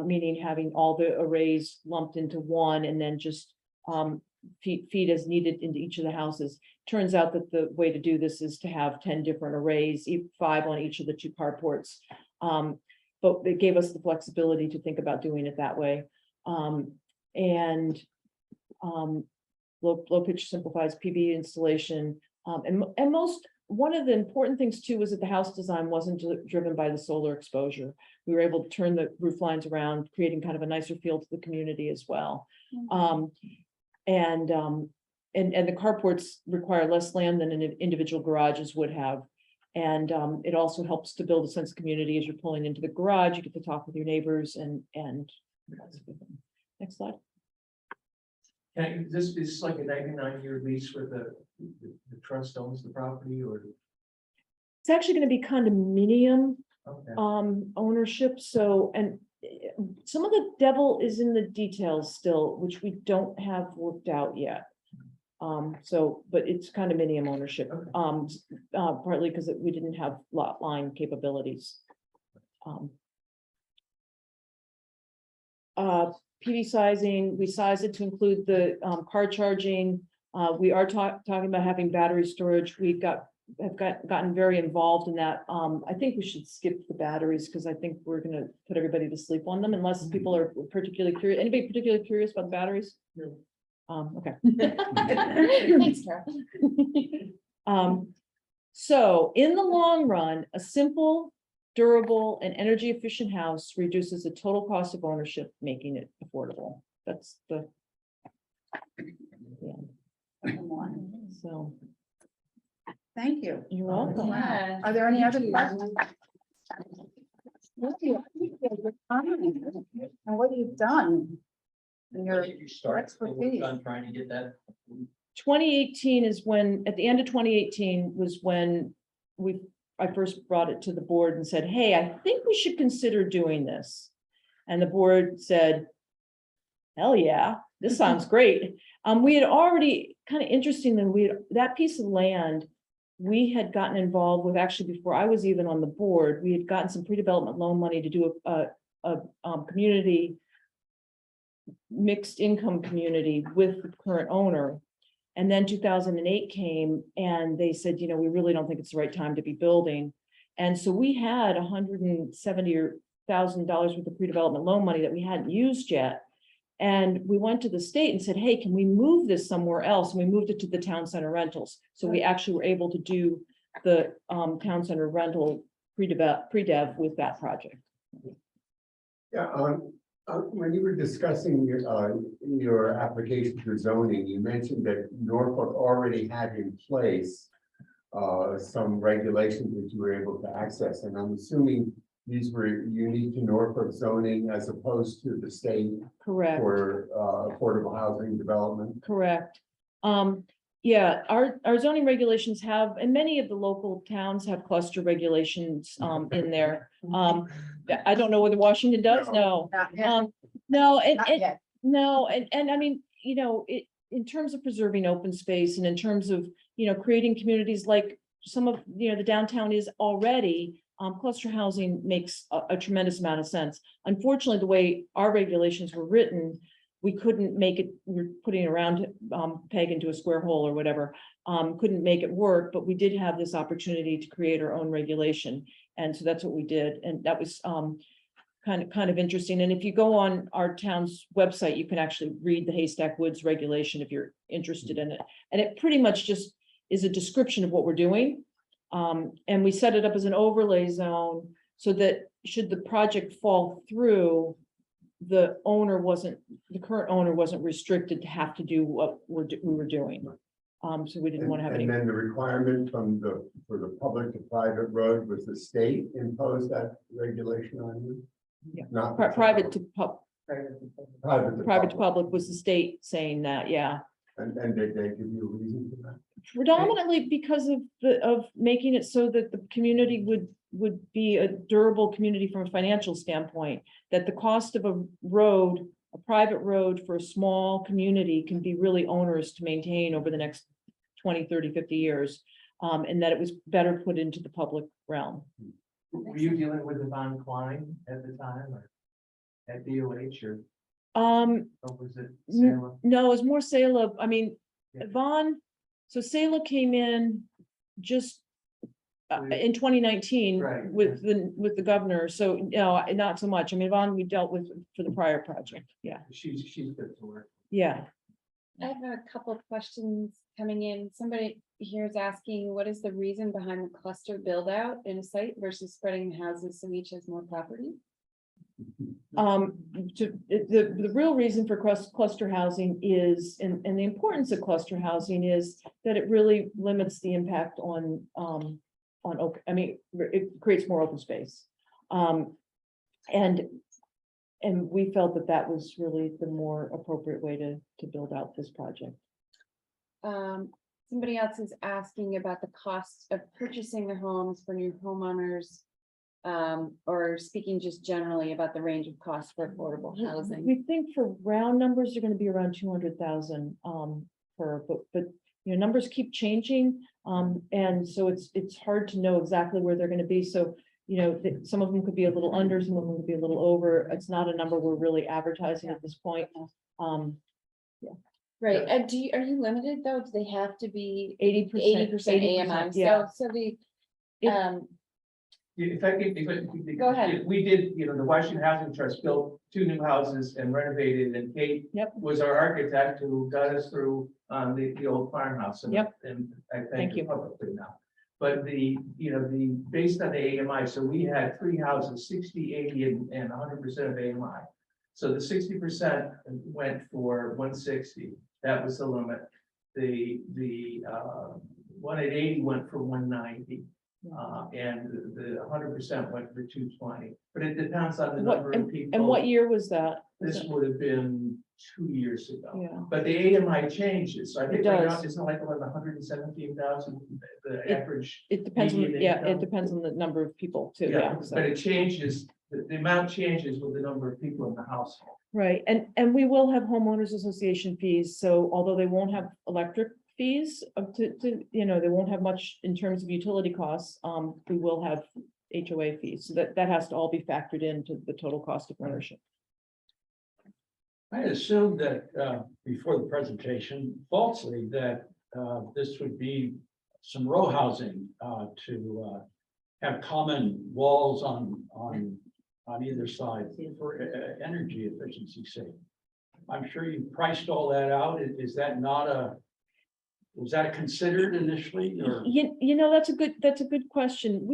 Speaker 4: meaning having all the arrays lumped into one and then just feed as needed into each of the houses. Turns out that the way to do this is to have 10 different arrays, 5 on each of the 2 carports. But it gave us the flexibility to think about doing it that way. Low pitch simplifies PV installation. One of the important things too was that the house design wasn't driven by the solar exposure. We were able to turn the roof lines around, creating kind of a nicer feel to the community as well. And the carports require less land than an individual garages would have. And it also helps to build a sense of community as you're pulling into the garage. You get to talk with your neighbors and that's a good thing. Next slide.
Speaker 13: This is like a 99-year lease with the trust owns the property or?
Speaker 4: It's actually going to be condominium
Speaker 13: Okay.
Speaker 4: ownership. So, and some of the devil is in the details still, which we don't have worked out yet. So, but it's condominium ownership, partly because we didn't have lot line capabilities. PV sizing, we sized it to include the car charging. We are talking about having battery storage. We have gotten very involved in that. I think we should skip the batteries because I think we're gonna put everybody to sleep on them unless people are particularly curious. Anybody particularly curious about the batteries? No. Okay.
Speaker 1: Thanks, Carol.
Speaker 4: So in the long run, a simple, durable, and energy efficient house reduces the total cost of ownership, making it affordable. That's the. Yeah. So.
Speaker 2: Thank you.
Speaker 4: You're welcome.
Speaker 1: Yeah.
Speaker 2: Are there any other questions? And what you've done? And your expertise.
Speaker 13: I'm trying to get that.
Speaker 4: 2018 is when, at the end of 2018 was when I first brought it to the board and said, hey, I think we should consider doing this. And the board said, hell yeah, this sounds great. We had already, kind of interestingly, that piece of land, we had gotten involved with, actually before I was even on the board, we had gotten some pre-development loan money to do a community, mixed income community with the current owner. And then 2008 came and they said, you know, we really don't think it's the right time to be building. And so we had $170,000 worth of pre-development loan money that we hadn't used yet. And we went to the state and said, hey, can we move this somewhere else? And we moved it to the town center rentals. So we actually were able to do the town center rental pre-dev with that project.
Speaker 14: Yeah, when you were discussing your application for zoning, you mentioned that Norfolk already had in place some regulations that you were able to access, and I'm assuming these were unique to Norfolk zoning as opposed to the state.
Speaker 4: Correct.
Speaker 14: For affordable housing development.
Speaker 4: Correct. Yeah, our zoning regulations have, and many of the local towns have cluster regulations in there. I don't know whether Washington does, no. No, and I mean, you know, in terms of preserving open space and in terms of, you know, creating communities like some of, you know, the downtown is already, cluster housing makes a tremendous amount of sense. Unfortunately, the way our regulations were written, we couldn't make it, we're putting a round peg into a square hole or whatever, couldn't make it work, but we did have this opportunity to create our own regulation. And so that's what we did. And that was kind of interesting. And if you go on our town's website, you can actually read the Haystack Woods regulation if you're interested in it. And it pretty much just is a description of what we're doing. And we set it up as an overlay zone so that should the project fall through, the current owner wasn't restricted to have to do what we were doing. So we didn't want to have any.
Speaker 14: And then the requirement for the public to private road, was the state imposed that regulation on you?
Speaker 4: Yeah.
Speaker 14: Not
Speaker 4: Private to
Speaker 14: private to
Speaker 4: public was the state saying that, yeah.
Speaker 14: And did they give you a reason for that?
Speaker 4: Predominantly because of making it so that the community would be a durable community from a financial standpoint, that the cost of a private road for a small community can be really onerous to maintain over the next 20, 30, 50 years. And that it was better put into the public realm.
Speaker 13: Were you dealing with Yvonne Klein at the time or at DOH or was it Salem?
Speaker 4: No, it was more Salem. I mean,
Speaker 13: Yeah.
Speaker 4: Yvonne, so Salem came in just in 2019
Speaker 13: Right.
Speaker 4: with the governor. So no, not so much. I mean, Yvonne, we dealt with for the prior project. Yeah,
Speaker 13: She's good to work.
Speaker 4: yeah.
Speaker 1: I have a couple of questions coming in. Somebody here is asking, what is the reason behind the cluster build out in a site versus spreading the houses so each has more property?
Speaker 4: The real reason for cluster housing is, and the importance of cluster housing is that it really limits the impact on I mean, it creates more open space. And we felt that that was really the more appropriate way to build out this project.
Speaker 1: Somebody else is asking about the cost of purchasing the homes for new homeowners. Or speaking just generally about the range of costs for affordable housing.
Speaker 4: We think for round numbers, are going to be around 200,000 per occur, but, you know, numbers keep changing. And so it's hard to know exactly where they're gonna be. So, you know, some of them could be a little under, some of them could be a little over. It's not a number we're really advertising at this point.
Speaker 1: Right, and are you limited though? Do they have to be
Speaker 4: 80%,
Speaker 1: 80% AMI?
Speaker 4: yeah.
Speaker 1: So the,
Speaker 4: It-
Speaker 13: If I could,
Speaker 1: Go ahead.
Speaker 13: We did, you know, the Washington Housing Trust built 2 new houses and renovated, and Kate
Speaker 4: Yep.
Speaker 13: was our architect who got us through the old farmhouse. And-
Speaker 4: Yep.
Speaker 13: And I
Speaker 4: Thank
Speaker 13: thank
Speaker 4: you.
Speaker 13: you publicly now. But based on the AMI, so we had 3 houses, 60, 80, and 100% of AMI. So the 60% went for 160, that was the limit. The one at 80 went for 190. And the 100% went for 220, but it depends on the number of people.
Speaker 4: And what year was that?
Speaker 13: This would have been 2 years ago.
Speaker 4: Yeah.
Speaker 13: But the AMI changes, so I think
Speaker 4: It
Speaker 13: right now,
Speaker 4: does.
Speaker 13: it's not like around 117,000, the average.
Speaker 4: It depends on,
Speaker 13: median
Speaker 4: yeah,
Speaker 13: income.
Speaker 4: it depends on the number of people too,
Speaker 13: Yeah,
Speaker 4: yeah. so.
Speaker 13: but it changes, the amount changes with the number of people in the household.
Speaker 4: Right, and we will have homeowners association fees, so although they won't have electric fees you know, they won't have much in terms of utility costs, we will have HOA fees, so that has to all be factored into the total cost of ownership.
Speaker 11: I assumed that before the presentation falsely that this would be some row housing to have common walls on either side for energy efficiency sake. I'm sure you priced all that out. Is that not was that considered initially or?
Speaker 4: You know, that's a good question.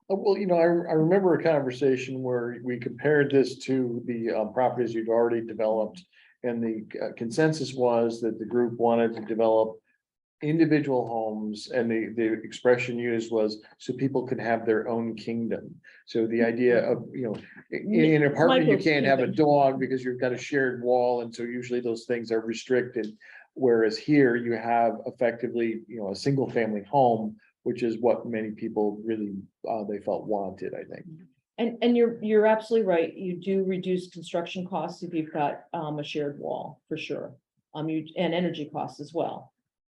Speaker 3: Well, you know, I remember a conversation where we compared this to the properties you'd already developed. And the consensus was that the group wanted to develop individual homes, and the expression used was so people could have their own kingdom. So the idea of, you know, in an apartment, you
Speaker 4: Michael's
Speaker 3: can't have a
Speaker 4: kingdom.
Speaker 3: dog because you've got a shared wall, and so usually those things are restricted. Whereas here you have effectively, you know, a single family home, which is what many people really they felt wanted, I think.
Speaker 4: And you're absolutely right. You do reduce construction costs if you've got a shared wall, for sure. And energy costs as well.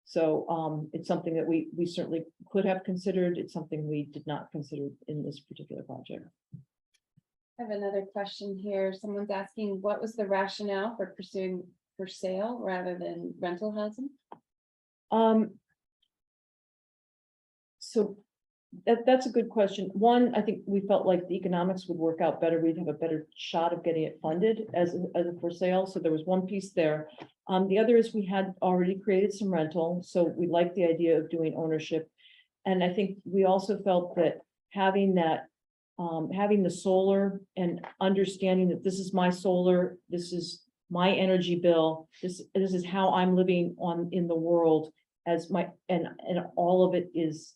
Speaker 4: So it's something that we certainly could have considered. It's something we did not consider in this particular project.
Speaker 1: I have another question here. Someone's asking, what was the rationale for pursuing for sale rather than rental housing?
Speaker 4: So that's a good question. One, I think we felt like the economics would work out better. We'd have a better shot of getting it funded as a for sale. So there was one piece there. The other is we had already created some rental, so we liked the idea of doing ownership. And I think we also felt that having that, having the solar and understanding that this is my solar, this is my energy bill, this is how I'm living in the world as my, and all of it is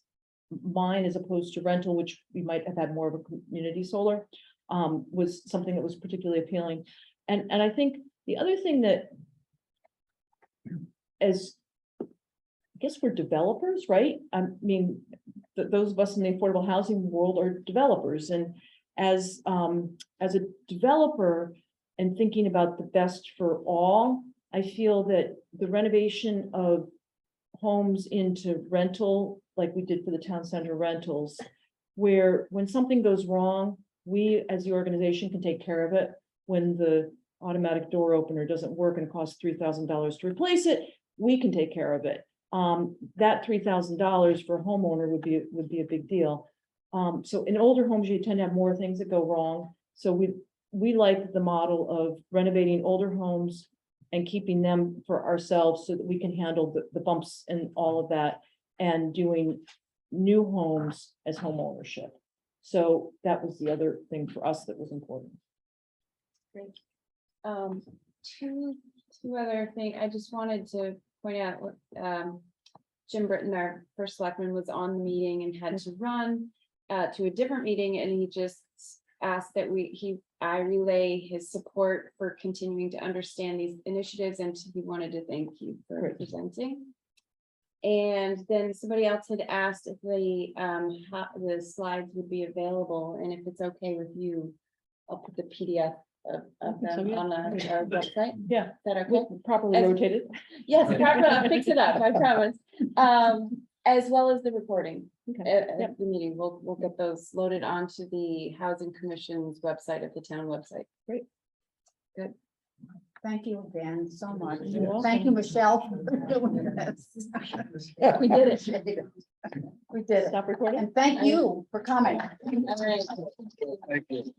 Speaker 4: mine as opposed to rental, which we might have had more of a community solar, was something that was particularly appealing. And I think the other thing that, as I guess we're developers, right? I mean, those of us in the affordable housing world are developers, and as a developer and thinking about the best for all, I feel that the renovation of homes into rental, like we did for the town center rentals, where when something goes wrong, we as the organization can take care of it. When the automatic door opener doesn't work and costs $3,000 to replace it, we can take care of it. That $3,000 for a homeowner would be a big deal. So in older homes, you tend to have more things that go wrong. So we like the model of renovating older homes and keeping them for ourselves so that we can handle the bumps and all of that, and doing new homes as home ownership. So that was the other thing for us that was important.
Speaker 1: Great. Two other things. I just wanted to point out what Jim Britton, our first selectman, was on the meeting and had to run to a different meeting, and he just asked that I relay his support for continuing to understand these initiatives, and he wanted to thank you for presenting. And then somebody else had asked if the slides would be available, and if it's okay with you, I'll put the PDF of
Speaker 4: So,
Speaker 1: them
Speaker 4: yeah.
Speaker 1: on our website.
Speaker 4: Yeah,
Speaker 1: Is that okay?
Speaker 4: we'll properly
Speaker 1: As-
Speaker 4: rotate it.
Speaker 1: Yes, I'll fix it up, I promise. As well as the recording
Speaker 4: Okay.
Speaker 1: at the meeting, we'll get those loaded onto the Housing Commission's website of the town website.
Speaker 4: Great.
Speaker 1: Good.
Speaker 2: Thank you again so much.
Speaker 4: You're welcome.
Speaker 2: Thank you, Michelle, for doing this.
Speaker 1: We did it.
Speaker 2: We did it.
Speaker 4: Stop recording.
Speaker 2: And thank you for coming.
Speaker 1: All right.
Speaker 3: Thank you.